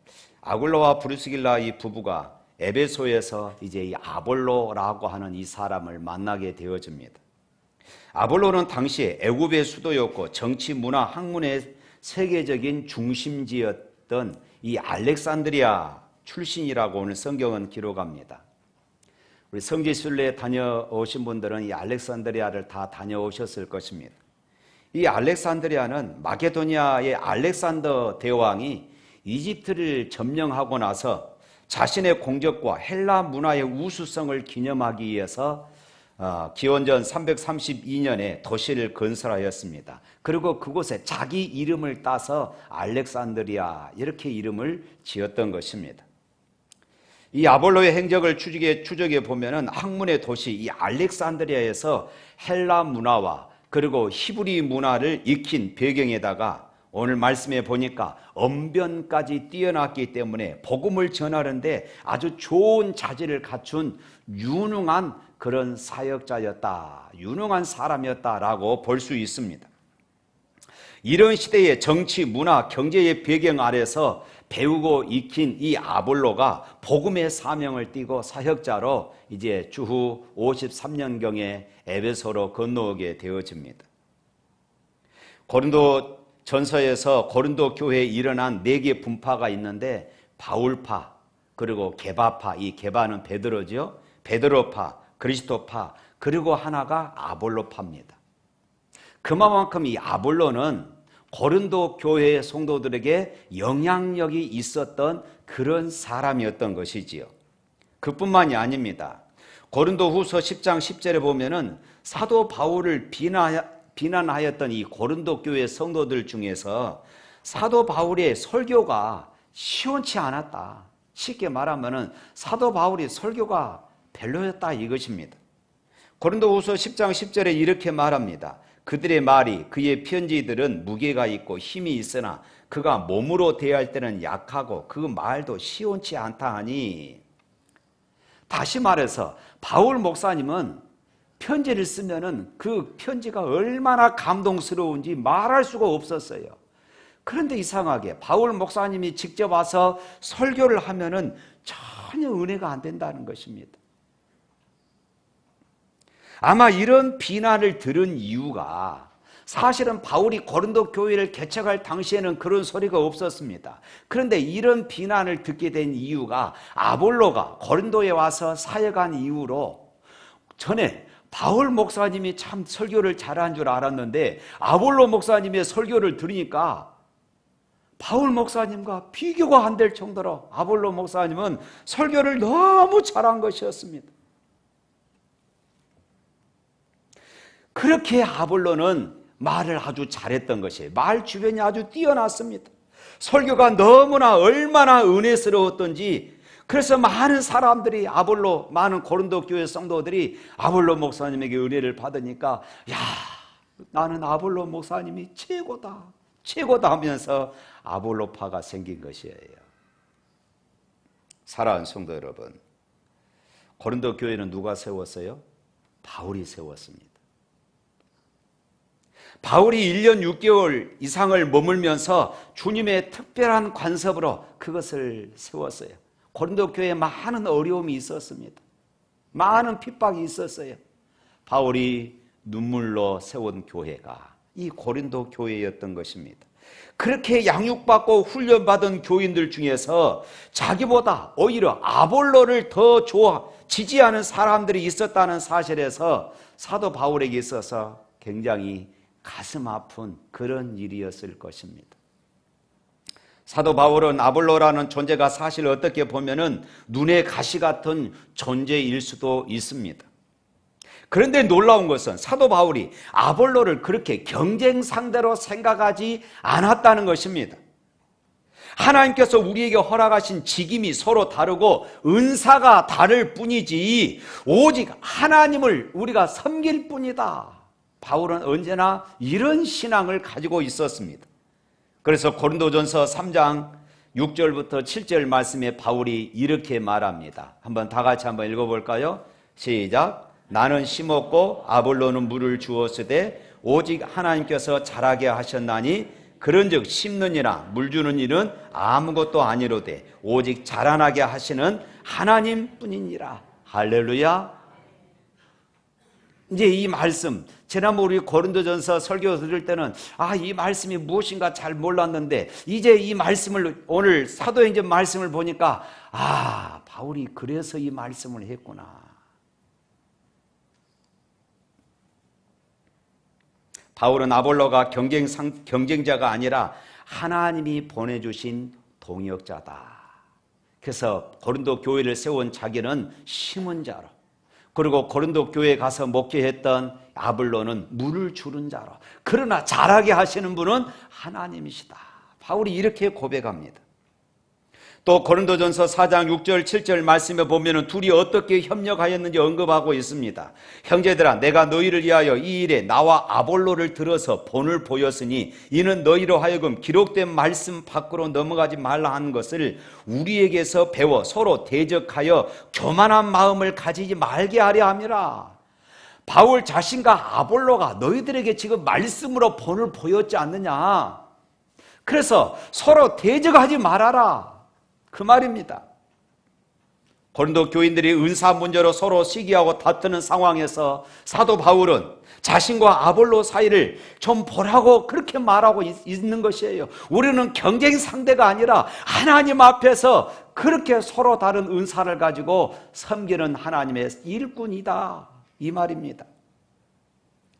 S3: 아굴라와 브리스길라 이 부부가 에베소에서 이제 이 아볼로라고 하는 이 사람을 만나게 되어집니다. 아볼로는 당시 애굽의 수도였고 정치, 문화, 학문의 세계적인 중심지였던 이 알렉산드리아 출신이라고 오늘 성경은 기록합니다. 우리 성지순례에 다녀오신 분들은 이 알렉산드리아를 다 다녀오셨을 것입니다. 이 알렉산드리아는 마케도니아의 알렉산더 대왕이 이집트를 점령하고 나서 자신의 공적과 헬라 문화의 우수성을 기념하기 위해서 기원전 332년에 도시를 건설하였습니다. 그리고 그곳에 자기 이름을 따서 알렉산드리아 이렇게 이름을 지었던 것입니다. 이 아볼로의 행적을 추적해 보면은 학문의 도시 이 알렉산드리아에서 헬라 문화와 그리고 히브리 문화를 익힌 배경에다가 오늘 말씀에 보니까 언변까지 뛰어났기 때문에 복음을 전하는데 아주 좋은 자질을 갖춘 유능한 그런 사역자였다, 유능한 사람이었다라고 볼 수 있습니다. 이런 시대의 정치, 문화, 경제의 배경 아래서 배우고 익힌 이 아볼로가 복음의 사명을 띠고 사역자로 이제 주후 53년경에 에베소로 건너오게 되어집니다. 고린도 전서에서 고린도 교회에 일어난 4개 분파가 있는데 바울파, 그리고 게바파, 이 게바는 베드로죠. 베드로파, 그리스도파, 그리고 하나가 아볼로파입니다. 그만큼 이 아볼로는 고린도 교회의 성도들에게 영향력이 있었던 그런 사람이었던 것이지요. 그뿐만이 아닙니다. 고린도 후서 10장 10절에 보면은 사도 바울을 비난하였던 이 고린도 교회 성도들 중에서 사도 바울의 설교가 시원치 않았다. 쉽게 말하면은 사도 바울의 설교가 별로였다 이것입니다. 고린도 후서 10장 10절에 이렇게 말합니다. 그들의 말이 그의 편지들은 무게가 있고 힘이 있으나 그가 몸으로 대할 때는 약하고 그 말도 시원치 않다 하니, 다시 말해서 바울 목사님은 편지를 쓰면은 그 편지가 얼마나 감동스러운지 말할 수가 없었어요. 그런데 이상하게 바울 목사님이 직접 와서 설교를 하면은 전혀 은혜가 안 된다는 것입니다. 아마 이런 비난을 들은 이유가 사실은 바울이 고린도 교회를 개척할 당시에는 그런 소리가 없었습니다. 그런데 이런 비난을 듣게 된 이유가 아볼로가 고린도에 와서 사역한 이후로 전에 바울 목사님이 참 설교를 잘한 줄 알았는데 아볼로 목사님의 설교를 들으니까 바울 목사님과 비교가 안 될 정도로 아볼로 목사님은 설교를 너무 잘한 것이었습니다. 그렇게 아볼로는 말을 아주 잘했던 것이에요. 말 주변이 아주 뛰어났습니다. 설교가 너무나 얼마나 은혜스러웠던지, 그래서 많은 사람들이 많은 고린도 교회 성도들이 아볼로 목사님에게 은혜를 받으니까 야, 나는 아볼로 목사님이 최고다 하면서 아볼로파가 생긴 것이에요. 사랑하는 성도 여러분, 고린도 교회는 누가 세웠어요? 바울이 세웠습니다. 바울이 1년 6개월 이상을 머물면서 주님의 특별한 간섭으로 그것을 세웠어요. 고린도 교회에 많은 어려움이 있었습니다. 많은 핍박이 있었어요. 바울이 눈물로 세운 교회가 이 고린도 교회였던 것입니다. 그렇게 양육받고 훈련받은 교인들 중에서 자기보다 오히려 아볼로를 더 지지하는 사람들이 있었다는 사실에서 사도 바울에게 있어서 굉장히 가슴 아픈 그런 일이었을 것입니다. 사도 바울은 아볼로라는 존재가 사실 어떻게 보면은 눈의 가시 같은 존재일 수도 있습니다. 그런데 놀라운 것은 사도 바울이 아볼로를 그렇게 경쟁 상대로 생각하지 않았다는 것입니다. 하나님께서 우리에게 허락하신 직임이 서로 다르고 은사가 다를 뿐이지 오직 하나님을 우리가 섬길 뿐이다. 바울은 언제나 이런 신앙을 가지고 있었습니다. 그래서 고린도전서 3장 6절부터 7절 말씀에 바울이 이렇게 말합니다. 한번 다 같이 한번 읽어볼까요? 시작. 나는 심었고 아볼로는 물을 주었으되 오직 하나님께서 자라게 하셨나니 그런즉 심는 이나 물 주는 일은 아무것도 아니로되 오직 자라나게 하시는 하나님뿐이니라. 할렐루야. 이제 이 말씀, 지난번 우리 고린도전서 설교 들을 때는 이 말씀이 무엇인가 잘 몰랐는데 이제 이 말씀을 오늘 사도행전 말씀을 보니까 바울이 그래서 이 말씀을 했구나. 바울은 아볼로가 경쟁자가 아니라 하나님이 보내주신 동역자다. 그래서 고린도 교회를 세운 자기는 심은 자로, 그리고 고린도 교회에 가서 목회했던 아볼로는 물을 주는 자로, 그러나 자라게 하시는 분은 하나님이시다. 바울이 이렇게 고백합니다. 또 고린도전서 4장 6절 7절 말씀에 보면 둘이 어떻게 협력하였는지 언급하고 있습니다. 형제들아, 내가 너희를 위하여 이 일에 나와 아볼로를 들어서 본을 보였으니 이는 너희로 하여금 기록된 말씀 밖으로 넘어가지 말라 하는 것을 우리에게서 배워 서로 대적하여 교만한 마음을 가지지 말게 하려 함이라. 바울 자신과 아볼로가 너희들에게 지금 말씀으로 본을 보였지 않느냐. 그래서 서로 대적하지 말아라, 그 말입니다. 고린도 교인들이 은사 문제로 서로 시기하고 다투는 상황에서 사도 바울은 자신과 아볼로 사이를 좀 보라고 그렇게 말하고 있는 것이에요. 우리는 경쟁 상대가 아니라 하나님 앞에서 그렇게 서로 다른 은사를 가지고 섬기는 하나님의 일꾼이다, 이 말입니다.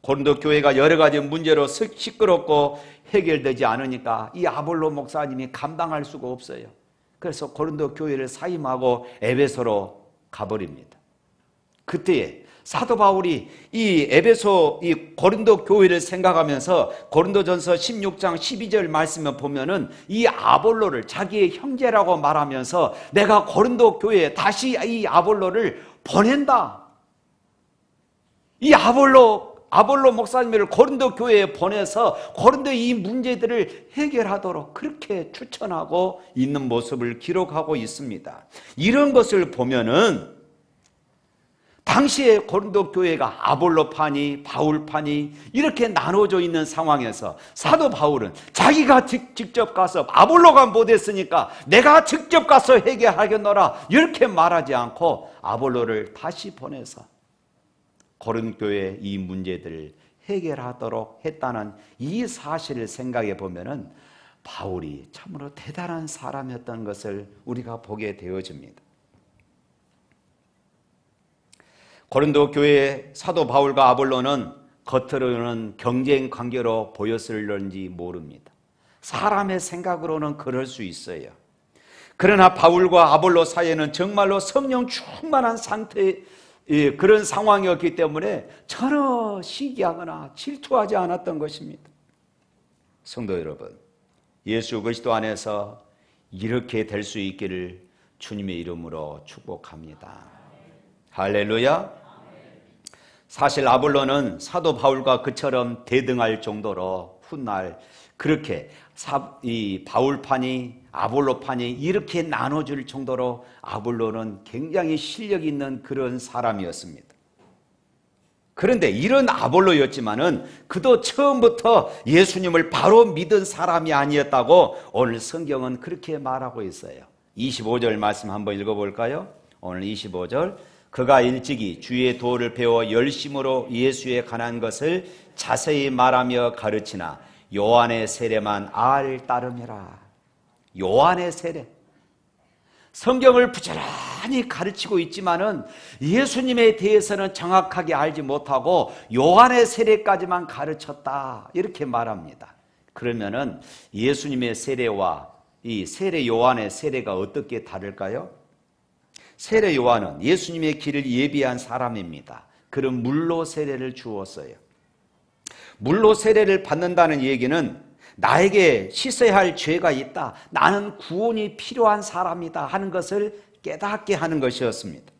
S3: 고린도 교회가 여러 가지 문제로 시끄럽고 해결되지 않으니까 이 아볼로 목사님이 감당할 수가 없어요. 그래서 고린도 교회를 사임하고 에베소로 가버립니다. 그때에 사도 바울이 이 고린도 교회를 생각하면서 고린도전서 16장 12절 말씀을 보면은 이 아볼로를 자기의 형제라고 말하면서 내가 고린도 교회에 다시 이 아볼로를 보낸다. 이 아볼로 목사님을 고린도 교회에 보내서 고린도의 이 문제들을 해결하도록 그렇게 추천하고 있는 모습을 기록하고 있습니다. 이런 것을 보면은 당시에 고린도 교회가 아볼로파니 바울파니 이렇게 나눠져 있는 상황에서 사도 바울은 자기가 직접 가서 아볼로가 못했으니까 내가 직접 가서 해결하겠노라 이렇게 말하지 않고 아볼로를 다시 보내서 고린도 교회의 이 문제들을 해결하도록 했다는 이 사실을 생각해 보면은 바울이 참으로 대단한 사람이었던 것을 우리가 보게 되어집니다. 고린도 교회의 사도 바울과 아볼로는 겉으로는 경쟁 관계로 보였을런지 모릅니다. 사람의 생각으로는 그럴 수 있어요. 그러나 바울과 아볼로 사이에는 정말로 성령 충만한 상태의 그런 상황이었기 때문에 전혀 시기하거나 질투하지 않았던 것입니다. 성도 여러분, 예수 그리스도 안에서 이렇게 될 수 있기를 주님의 이름으로 축복합니다. 할렐루야. 사실 아볼로는 사도 바울과 그처럼 대등할 정도로 훗날 그렇게 이 바울파니 아볼로파니 이렇게 나눠줄 정도로 아볼로는 굉장히 실력 있는 그런 사람이었습니다. 그런데 이런 아볼로였지만은 그도 처음부터 예수님을 바로 믿은 사람이 아니었다고 오늘 성경은 그렇게 말하고 있어요. 25절 말씀 한번 읽어볼까요? 오늘 25절. 그가 일찍이 주의 도를 배워 열심으로 예수에 관한 것을 자세히 말하며 가르치나 요한의 세례만 알 따름이라. 요한의 세례. 성경을 부지런히 가르치고 있지만은 예수님에 대해서는 정확하게 알지 못하고 요한의 세례까지만 가르쳤다. 이렇게 말합니다. 그러면은 예수님의 세례와 이 세례 요한의 세례가 어떻게 다를까요? 세례 요한은 예수님의 길을 예비한 사람입니다. 그런 물로 세례를 주었어요. 물로 세례를 받는다는 얘기는 나에게 씻어야 할 죄가 있다. 나는 구원이 필요한 사람이다 하는 것을 깨닫게 하는 것이었습니다.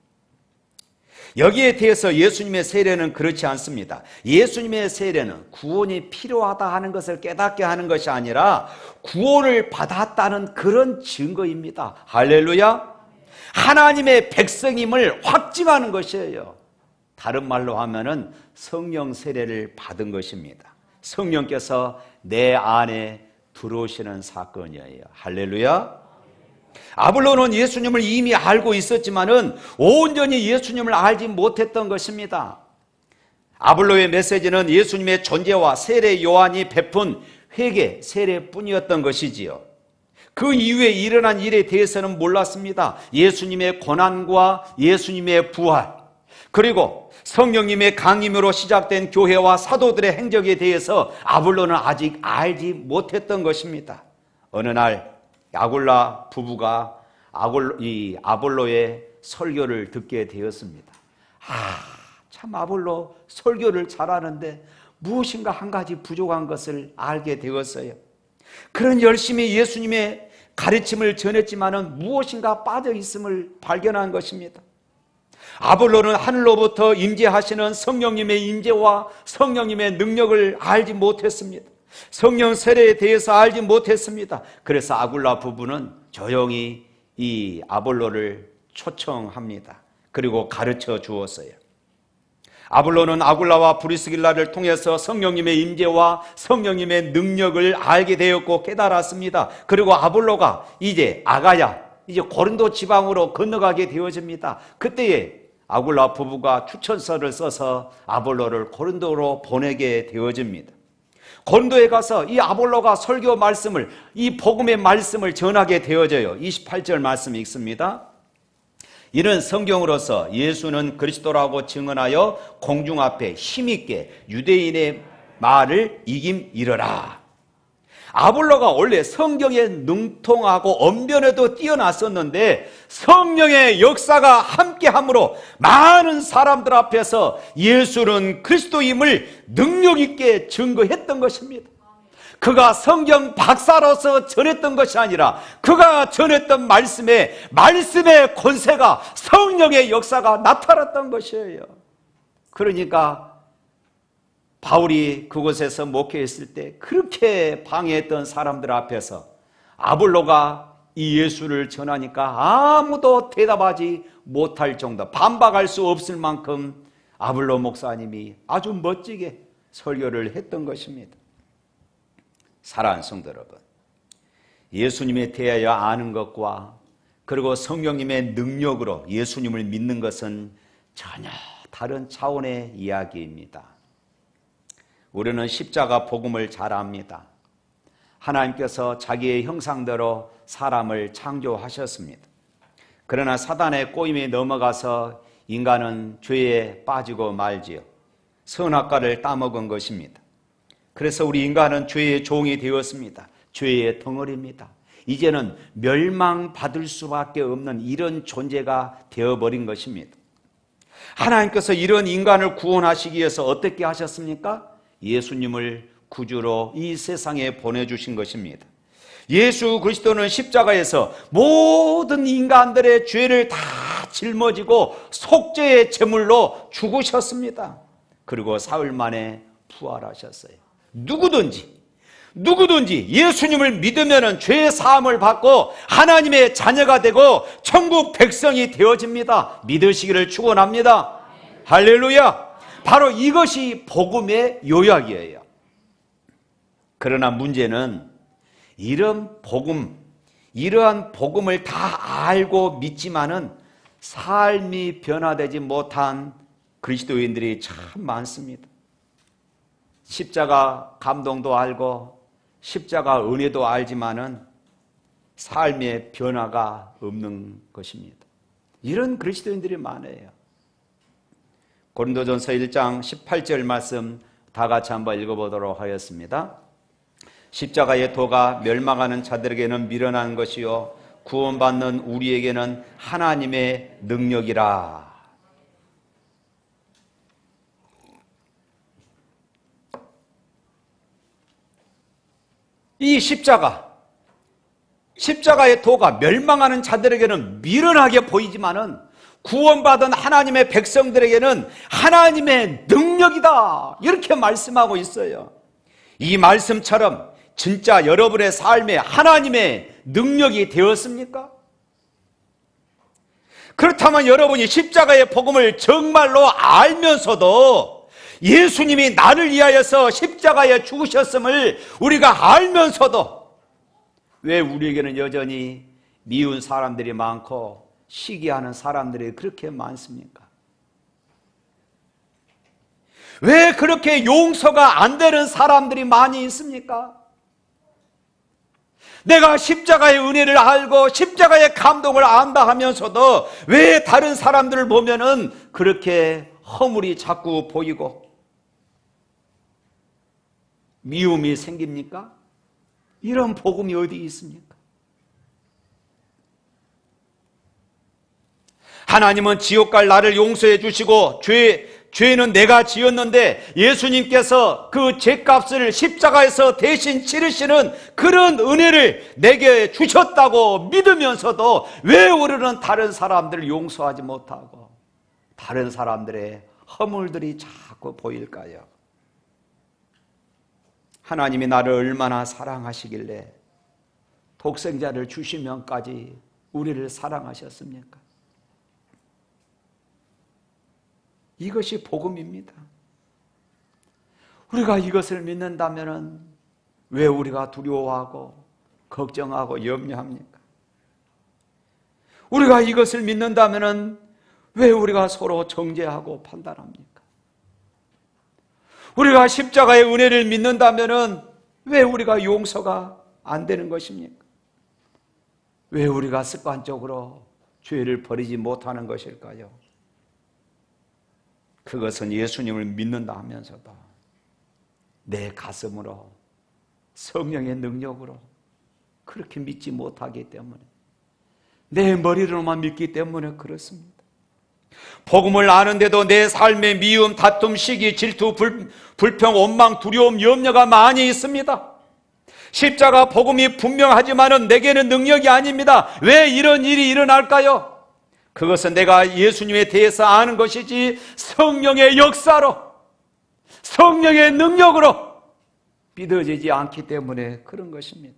S3: 여기에 대해서 예수님의 세례는 그렇지 않습니다. 예수님의 세례는 구원이 필요하다 하는 것을 깨닫게 하는 것이 아니라 구원을 받았다는 그런 증거입니다. 할렐루야. 하나님의 백성임을 확증하는 것이에요. 다른 말로 하면은 성령 세례를 받은 것입니다. 성령께서 내 안에 들어오시는 사건이에요. 할렐루야. 아볼로는 예수님을 이미 알고 있었지만은 온전히 예수님을 알지 못했던 것입니다. 아볼로의 메시지는 예수님의 존재와 세례 요한이 베푼 회개, 세례뿐이었던 것이지요. 그 이후에 일어난 일에 대해서는 몰랐습니다. 예수님의 고난과 예수님의 부활, 그리고 성령님의 강림으로 시작된 교회와 사도들의 행적에 대해서 아볼로는 아직 알지 못했던 것입니다. 어느 날 아굴라 부부가 이 아볼로의 설교를 듣게 되었습니다. 참 아볼로 설교를 잘하는데 무엇인가 한 가지 부족한 것을 알게 되었어요. 그런 열심히 예수님의 가르침을 전했지만은 무엇인가 빠져 있음을 발견한 것입니다. 아볼로는 하늘로부터 임재하시는 성령님의 임재와 성령님의 능력을 알지 못했습니다. 성령 세례에 대해서 알지 못했습니다. 그래서 아굴라 부부는 조용히 이 아볼로를 초청합니다. 그리고 가르쳐 주었어요. 아볼로는 아굴라와 브리스길라를 통해서 성령님의 임재와 성령님의 능력을 알게 되었고 깨달았습니다. 그리고 아볼로가 이제 아가야, 이제 고린도 지방으로 건너가게 되어집니다. 그때에 아굴라 부부가 추천서를 써서 아볼로를 고린도로 보내게 되어집니다. 고린도에 가서 이 아볼로가 설교 말씀을, 이 복음의 말씀을 전하게 되어져요. 28절 말씀 읽습니다. 이는 성경으로서 예수는 그리스도라고 증언하여 공중 앞에 힘있게 유대인의 말을 이김이러라. 아볼로가 원래 성경에 능통하고 언변에도 뛰어났었는데 성령의 역사가 함께함으로 많은 사람들 앞에서 예수는 그리스도임을 능력 있게 증거했던 것입니다. 그가 성경 박사로서 전했던 것이 아니라 그가 전했던 말씀의 권세가, 성령의 역사가 나타났던 것이에요. 그러니까 바울이 그곳에서 목회했을 때 그렇게 방해했던 사람들 앞에서 아볼로가 이 예수를 전하니까 아무도 대답하지 못할 정도, 반박할 수 없을 만큼 아볼로 목사님이 아주 멋지게 설교를 했던 것입니다. 사랑하는 성도 여러분, 예수님에 대하여 아는 것과 그리고 성령님의 능력으로 예수님을 믿는 것은 전혀 다른 차원의 이야기입니다. 우리는 십자가 복음을 잘 압니다. 하나님께서 자기의 형상대로 사람을 창조하셨습니다. 그러나 사단의 꼬임에 넘어가서 인간은 죄에 빠지고 말지요. 선악과를 따먹은 것입니다. 그래서 우리 인간은 죄의 종이 되었습니다. 죄의 덩어리입니다. 이제는 멸망받을 수밖에 없는 이런 존재가 되어버린 것입니다. 하나님께서 이런 인간을 구원하시기 위해서 어떻게 하셨습니까? 예수님을 구주로 이 세상에 보내주신 것입니다. 예수 그리스도는 십자가에서 모든 인간들의 죄를 다 짊어지고 속죄의 제물로 죽으셨습니다. 그리고 사흘 만에 부활하셨어요. 누구든지 예수님을 믿으면 죄 사함을 받고 하나님의 자녀가 되고 천국 백성이 되어집니다. 믿으시기를 축원합니다. 할렐루야. 바로 이것이 복음의 요약이에요. 그러나 문제는 이러한 복음을 다 알고 믿지만은 삶이 변화되지 못한 그리스도인들이 참 많습니다. 십자가 감동도 알고 십자가 은혜도 알지만은 삶의 변화가 없는 것입니다. 이런 그리스도인들이 많아요. 고린도전서 1장 18절 말씀 다 같이 한번 읽어보도록 하겠습니다. 십자가의 도가 멸망하는 자들에게는 미련한 것이요 구원받는 우리에게는 하나님의 능력이라. 이 십자가의 도가 멸망하는 자들에게는 미련하게 보이지만은 구원받은 하나님의 백성들에게는 하나님의 능력이다, 이렇게 말씀하고 있어요. 이 말씀처럼 진짜 여러분의 삶에 하나님의 능력이 되었습니까? 그렇다면 여러분이 십자가의 복음을 정말로 알면서도, 예수님이 나를 위하여서 십자가에 죽으셨음을 우리가 알면서도 왜 우리에게는 여전히 미운 사람들이 많고 시기하는 사람들이 그렇게 많습니까? 왜 그렇게 용서가 안 되는 사람들이 많이 있습니까? 내가 십자가의 은혜를 알고 십자가의 감동을 안다 하면서도 왜 다른 사람들을 보면은 그렇게 허물이 자꾸 보이고 미움이 생깁니까? 이런 복음이 어디 있습니까? 하나님은 지옥 갈 나를 용서해 주시고 죄는 내가 지었는데 예수님께서 그 죄값을 십자가에서 대신 치르시는 그런 은혜를 내게 주셨다고 믿으면서도 왜 우리는 다른 사람들을 용서하지 못하고 다른 사람들의 허물들이 자꾸 보일까요? 하나님이 나를 얼마나 사랑하시길래 독생자를 주시면까지 우리를 사랑하셨습니까? 이것이 복음입니다. 우리가 이것을 믿는다면 왜 우리가 두려워하고 걱정하고 염려합니까? 우리가 이것을 믿는다면 왜 우리가 서로 정죄하고 판단합니까? 우리가 십자가의 은혜를 믿는다면 왜 우리가 용서가 안 되는 것입니까? 왜 우리가 습관적으로 죄를 버리지 못하는 것일까요? 그것은 예수님을 믿는다 하면서도 내 가슴으로 성령의 능력으로 그렇게 믿지 못하기 때문에, 내 머리로만 믿기 때문에 그렇습니다. 복음을 아는데도 내 삶에 미움, 다툼, 시기, 질투, 불평, 원망, 두려움, 염려가 많이 있습니다. 십자가 복음이 분명하지만은 내게는 능력이 아닙니다. 왜 이런 일이 일어날까요? 그것은 내가 예수님에 대해서 아는 것이지 성령의 역사로, 성령의 능력으로 믿어지지 않기 때문에 그런 것입니다.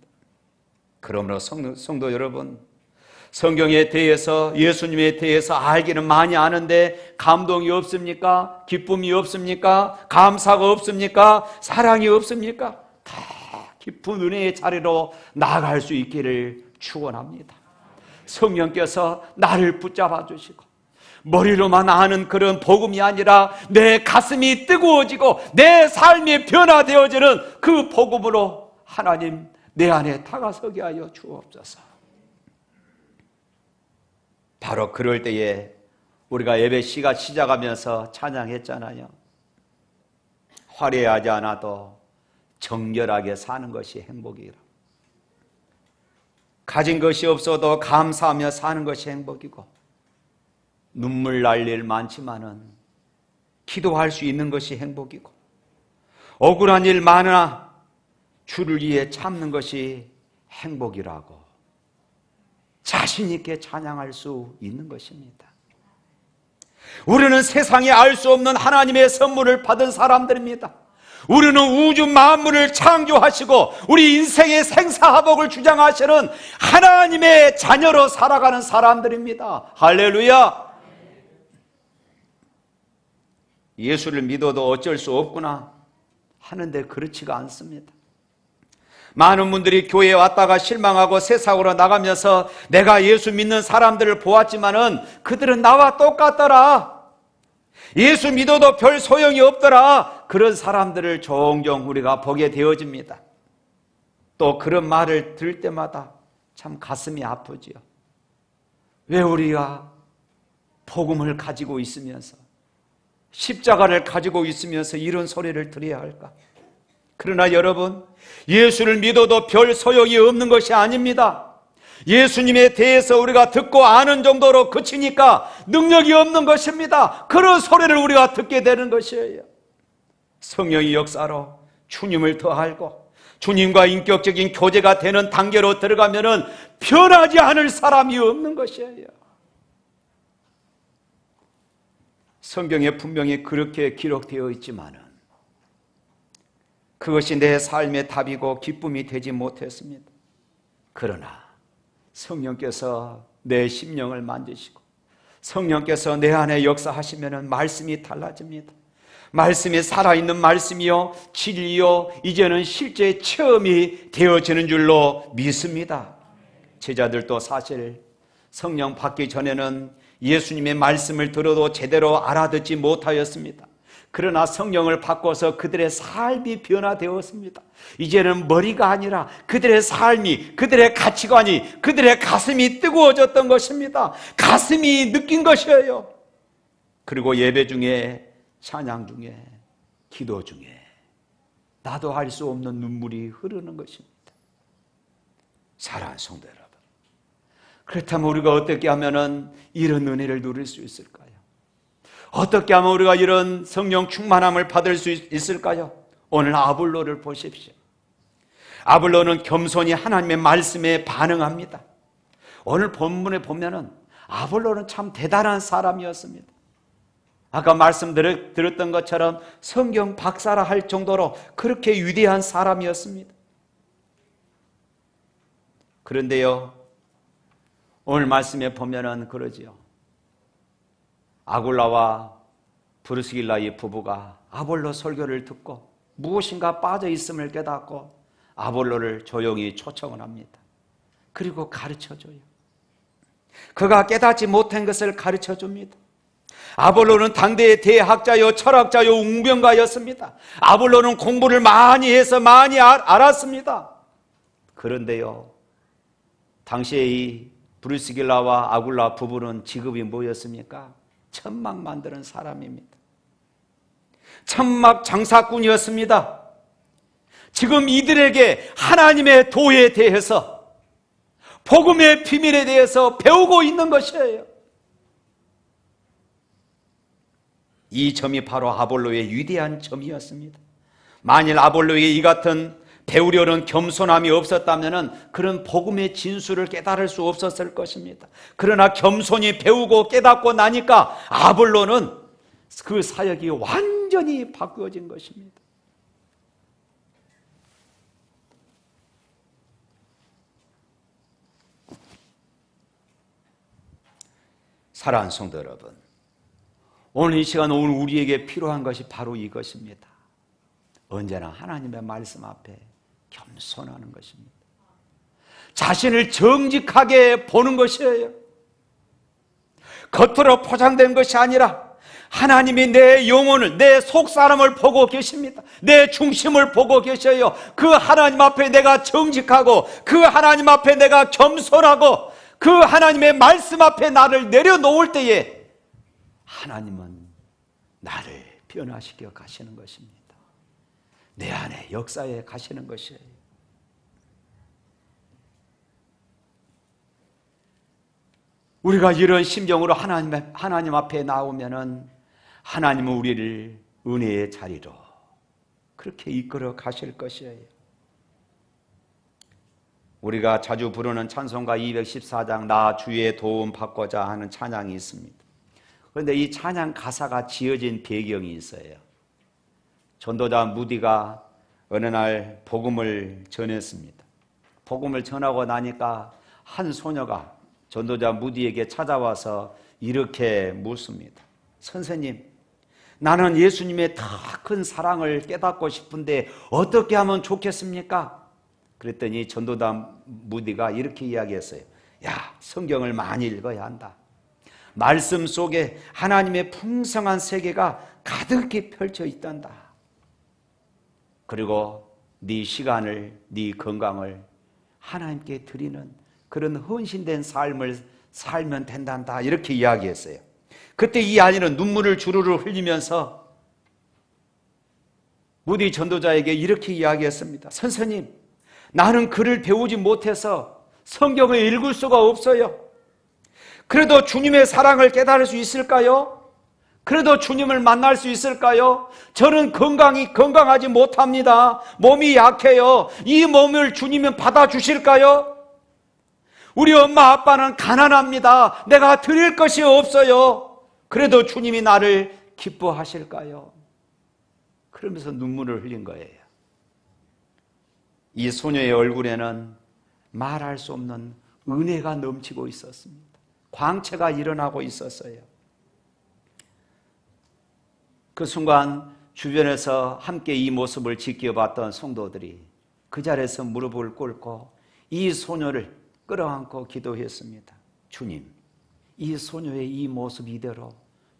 S3: 그러므로 성도 여러분, 성경에 대해서, 예수님에 대해서 알기는 많이 아는데 감동이 없습니까? 기쁨이 없습니까? 감사가 없습니까? 사랑이 없습니까? 다 깊은 은혜의 자리로 나아갈 수 있기를 축원합니다. 성령께서 나를 붙잡아 주시고 머리로만 아는 그런 복음이 아니라 내 가슴이 뜨거워지고 내 삶이 변화되어지는 그 복음으로 하나님 내 안에 다가서게 하여 주옵소서. 바로 그럴 때에 우리가 예배 시간 시작하면서 찬양했잖아요. 화려하지 않아도 정결하게 사는 것이 행복이라. 가진 것이 없어도 감사하며 사는 것이 행복이고, 눈물 날 일 많지만은 기도할 수 있는 것이 행복이고, 억울한 일 많으나 주를 위해 참는 것이 행복이라고 자신 있게 찬양할 수 있는 것입니다. 우리는 세상에 알 수 없는 하나님의 선물을 받은 사람들입니다. 우리는 우주 만물을 창조하시고 우리 인생의 생사화복을 주장하시는 하나님의 자녀로 살아가는 사람들입니다. 할렐루야. 예수를 믿어도 어쩔 수 없구나 하는데 그렇지가 않습니다. 많은 분들이 교회에 왔다가 실망하고 세상으로 나가면서 내가 예수 믿는 사람들을 보았지만은 그들은 나와 똑같더라, 예수 믿어도 별 소용이 없더라, 그런 사람들을 종종 우리가 보게 되어집니다. 또 그런 말을 들을 때마다 참 가슴이 아프지요. 왜 우리가 복음을 가지고 있으면서, 십자가를 가지고 있으면서 이런 소리를 들어야 할까? 그러나 여러분, 예수를 믿어도 별 소용이 없는 것이 아닙니다. 예수님에 대해서 우리가 듣고 아는 정도로 그치니까 능력이 없는 것입니다. 그런 소리를 우리가 듣게 되는 것이에요. 성령의 역사로 주님을 더 알고 주님과 인격적인 교제가 되는 단계로 들어가면은 변하지 않을 사람이 없는 것이에요. 성경에 분명히 그렇게 기록되어 있지만은 그것이 내 삶의 답이고 기쁨이 되지 못했습니다. 그러나 성령께서 내 심령을 만지시고 성령께서 내 안에 역사하시면은 말씀이 달라집니다. 말씀이 살아있는 말씀이요 진리요 이제는 실제 체험이 되어지는 줄로 믿습니다. 제자들도 사실 성령 받기 전에는 예수님의 말씀을 들어도 제대로 알아듣지 못하였습니다. 그러나 성령을 바꿔서 그들의 삶이 변화되었습니다. 이제는 머리가 아니라 그들의 삶이, 그들의 가치관이, 그들의 가슴이 뜨거워졌던 것입니다. 가슴이 느낀 것이에요. 그리고 예배 중에, 찬양 중에, 기도 중에 나도 알 수 없는 눈물이 흐르는 것입니다. 사랑하는 성도 여러분, 그렇다면 우리가 어떻게 하면 이런 은혜를 누릴 수 있을까요? 어떻게 하면 우리가 이런 성령 충만함을 받을 수 있을까요? 오늘 아볼로를 보십시오. 아볼로는 겸손히 하나님의 말씀에 반응합니다. 오늘 본문에 보면은 아볼로는 참 대단한 사람이었습니다. 아까 말씀드렸던 것처럼 성경 박사라 할 정도로 그렇게 위대한 사람이었습니다. 그런데요, 오늘 말씀에 보면은 그러지요. 아굴라와 브리스길라 이 부부가 아볼로 설교를 듣고 무엇인가 빠져 있음을 깨닫고 아볼로를 조용히 초청을 합니다. 그리고 가르쳐줘요. 그가 깨닫지 못한 것을 가르쳐줍니다. 아볼로는 당대의 대학자요 철학자요 웅변가였습니다. 아볼로는 공부를 많이 해서 많이 알았습니다. 그런데요, 당시에 이 브리스길라와 아굴라 부부는 직업이 뭐였습니까? 천막 만드는 사람입니다. 천막 장사꾼이었습니다. 지금 이들에게 하나님의 도에 대해서, 복음의 비밀에 대해서 배우고 있는 것이에요. 이 점이 바로 아볼로의 위대한 점이었습니다. 만일 아볼로에게 이 같은 배우려는 겸손함이 없었다면 그런 복음의 진수를 깨달을 수 없었을 것입니다. 그러나 겸손히 배우고 깨닫고 나니까 아볼로는 그 사역이 완전히 바꾸어진 것입니다. 사랑하는 성도 여러분, 오늘 이 시간 오늘 우리에게 필요한 것이 바로 이것입니다. 언제나 하나님의 말씀 앞에 겸손하는 것입니다. 자신을 정직하게 보는 것이에요. 겉으로 포장된 것이 아니라 하나님이 내 영혼을, 내 속사람을 보고 계십니다. 내 중심을 보고 계셔요. 그 하나님 앞에 내가 정직하고 그 하나님 앞에 내가 겸손하고 그 하나님의 말씀 앞에 나를 내려놓을 때에 하나님은 나를 변화시켜 가시는 것입니다. 내 안에 역사에 가시는 것이에요. 우리가 이런 심정으로 하나님 앞에 나오면은 하나님은 우리를 은혜의 자리로 그렇게 이끌어 가실 것이에요. 우리가 자주 부르는 찬송가 214장 나 주의 도움 받고자 하는 찬양이 있습니다. 그런데 이 찬양 가사가 지어진 배경이 있어요. 전도자 무디가 어느 날 복음을 전했습니다. 복음을 전하고 나니까 한 소녀가 전도자 무디에게 찾아와서 이렇게 묻습니다. 선생님, 나는 예수님의 더 큰 사랑을 깨닫고 싶은데 어떻게 하면 좋겠습니까? 그랬더니 전도자 무디가 이렇게 이야기했어요. 야, 성경을 많이 읽어야 한다. 말씀 속에 하나님의 풍성한 세계가 가득히 펼쳐 있단다. 그리고 네 시간을, 네 건강을 하나님께 드리는 그런 헌신된 삶을 살면 된단다. 이렇게 이야기했어요. 그때 이 아이는 눈물을 주르르 흘리면서 무디 전도자에게 이렇게 이야기했습니다. 선생님, 나는 글을 배우지 못해서 성경을 읽을 수가 없어요. 그래도 주님의 사랑을 깨달을 수 있을까요? 그래도 주님을 만날 수 있을까요? 저는 건강하지 못합니다. 몸이 약해요. 이 몸을 주님은 받아주실까요? 우리 엄마 아빠는 가난합니다. 내가 드릴 것이 없어요. 그래도 주님이 나를 기뻐하실까요? 그러면서 눈물을 흘린 거예요. 이 소녀의 얼굴에는 말할 수 없는 은혜가 넘치고 있었습니다. 광채가 일어나고 있었어요. 그 순간 주변에서 함께 이 모습을 지켜봤던 성도들이 그 자리에서 무릎을 꿇고 이 소녀를 끌어안고 기도했습니다. 주님, 이 소녀의 이 모습 이대로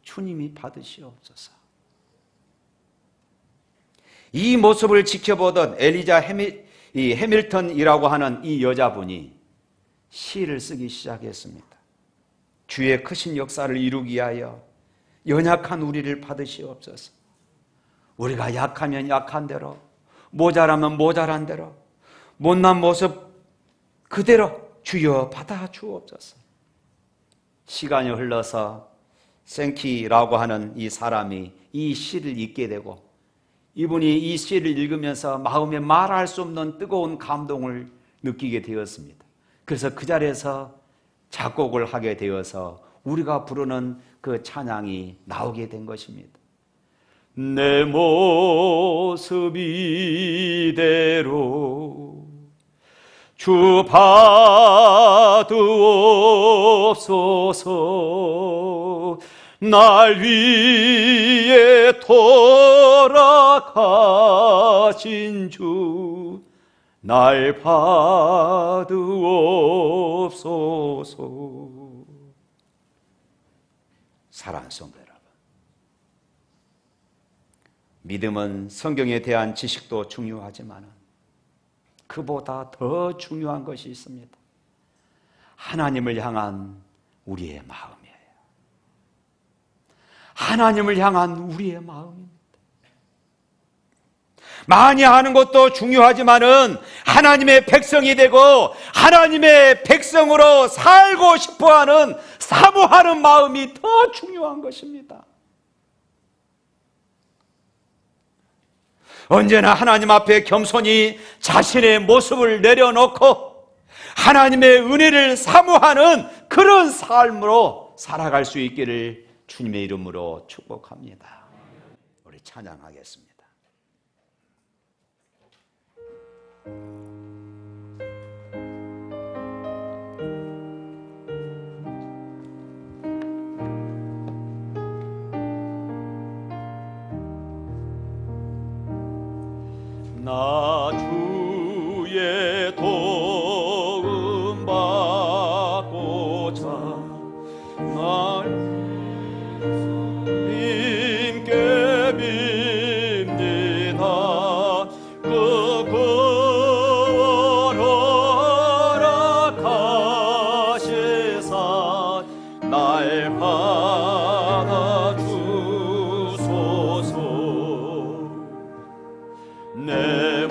S3: 주님이 받으시옵소서. 이 모습을 지켜보던 엘리자 해밀턴이라고 하는 이 여자분이 시를 쓰기 시작했습니다. 주의 크신 역사를 이루기 위하여 연약한 우리를 받으시옵소서. 우리가 약하면 약한 대로, 모자라면 모자란 대로, 못난 모습 그대로 주여 받아 주옵소서. 시간이 흘러서 생키라고 하는 이 사람이 이 시를 읽게 되고, 이분이 이 시를 읽으면서 마음에 말할 수 없는 뜨거운 감동을 느끼게 되었습니다. 그래서 그 자리에서 작곡을 하게 되어서 우리가 부르는 그 찬양이 나오게 된 것입니다. 내 모습 이대로 주 받으옵소서. 날 위해 돌아가신 주 날 받으옵소서. 사랑하는 성도 여러분, 믿음은 성경에 대한 지식도 중요하지만 그보다 더 중요한 것이 있습니다. 하나님을 향한 우리의 마음이에요. 하나님을 향한 우리의 마음입니다. 많이 하는 것도 중요하지만은 하나님의 백성이 되고 하나님의 백성으로 살고 싶어하는 사모하는 마음이 더 중요한 것입니다. 언제나 하나님 앞에 겸손히 자신의 모습을 내려놓고 하나님의 은혜를 사모하는 그런 삶으로 살아갈 수 있기를 주님의 이름으로 축복합니다. 우리 찬양하겠습니다. 나 주의 도움 받고자 날 주님께 빕니다. 그 걸어라 가시사 날 받아 주소서. 내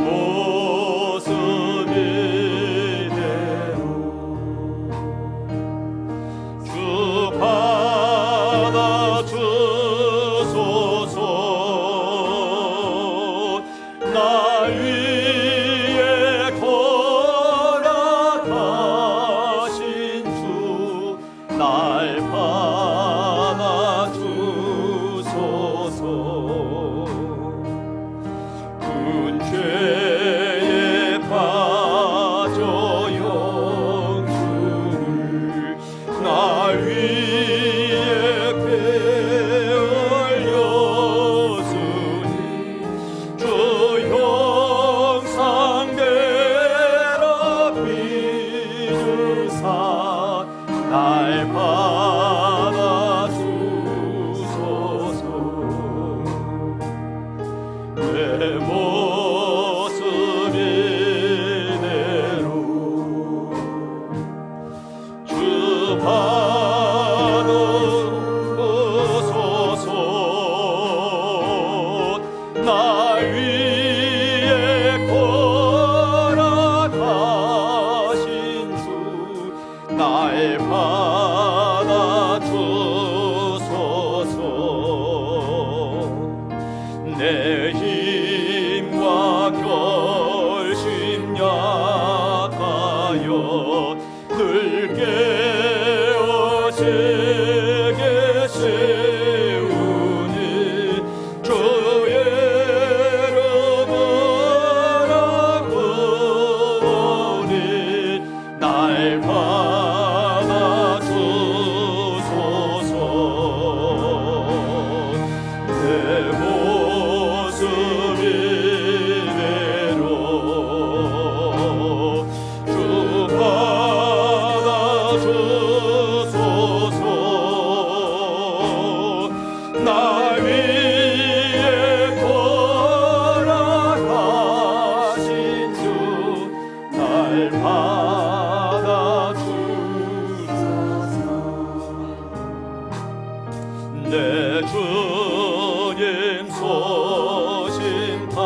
S4: 주님 소신 발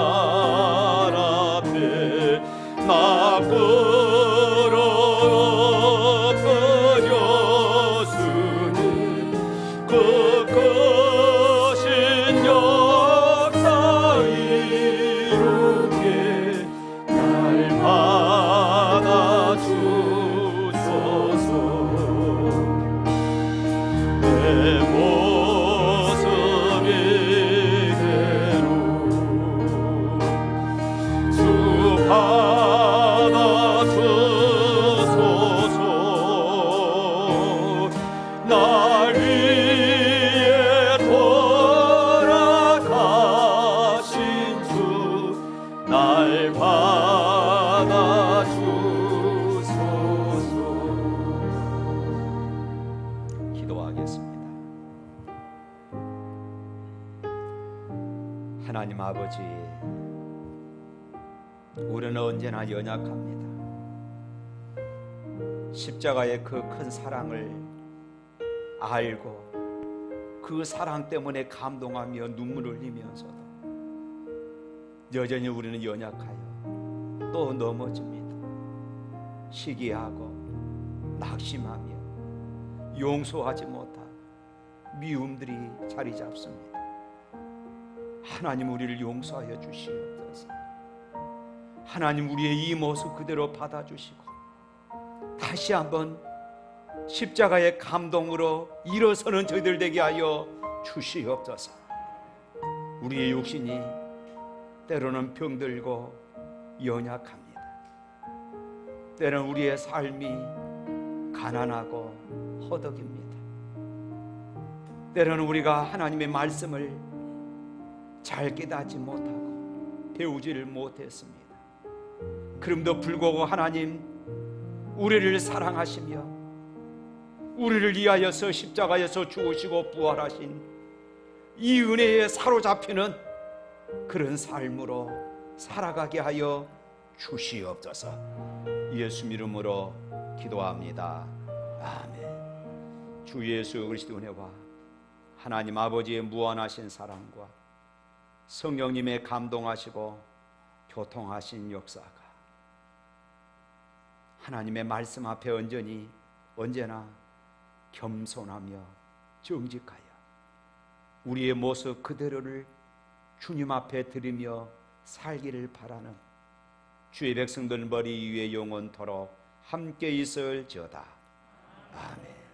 S4: 앞에 나 끌어들였으니 그 크신 역사 이루게 날 받아주소서. 내 모습 이대로 주 받아주소서. 날 위해 돌아가신 주 날 받아주소서.
S3: 기도하겠습니다. 하나님 아버지, 우리는 언제나 연약합니다. 십자가의 그 큰 사랑을 알고 그 사랑 때문에 감동하며 눈물을 흘리면서도 여전히 우리는 연약하여 또 넘어집니다. 시기하고 낙심하며 용서하지 못한 미움들이 자리 잡습니다. 하나님, 우리를 용서하여 주시옵소서. 하나님, 우리의 이 모습 그대로 받아주시고 다시 한번 십자가의 감동으로 일어서는 저희들 되게 하여 주시옵소서. 우리의 육신이 때로는 병들고 연약합니다. 때로는 우리의 삶이 가난하고 허덕입니다. 때로는 우리가 하나님의 말씀을 잘 깨닫지 못하고 배우지를 못했습니다. 그럼에도 불구하고 하나님, 우리를 사랑하시며 우리를 위하여서 십자가에서 죽으시고 부활하신 이 은혜에 사로잡히는 그런 삶으로 살아가게 하여 주시옵소서. 예수 이름으로 기도합니다. 아멘. 주 예수 그리스도 은혜와 하나님 아버지의 무한하신 사랑과 성령님의 감동하시고 교통하신 역사가 하나님의 말씀 앞에 언제나 겸손하며 정직하여 우리의 모습 그대로를 주님 앞에 드리며 살기를 바라는 주의 백성들 머리 위에 영원토록 함께 있을지어다. 아멘.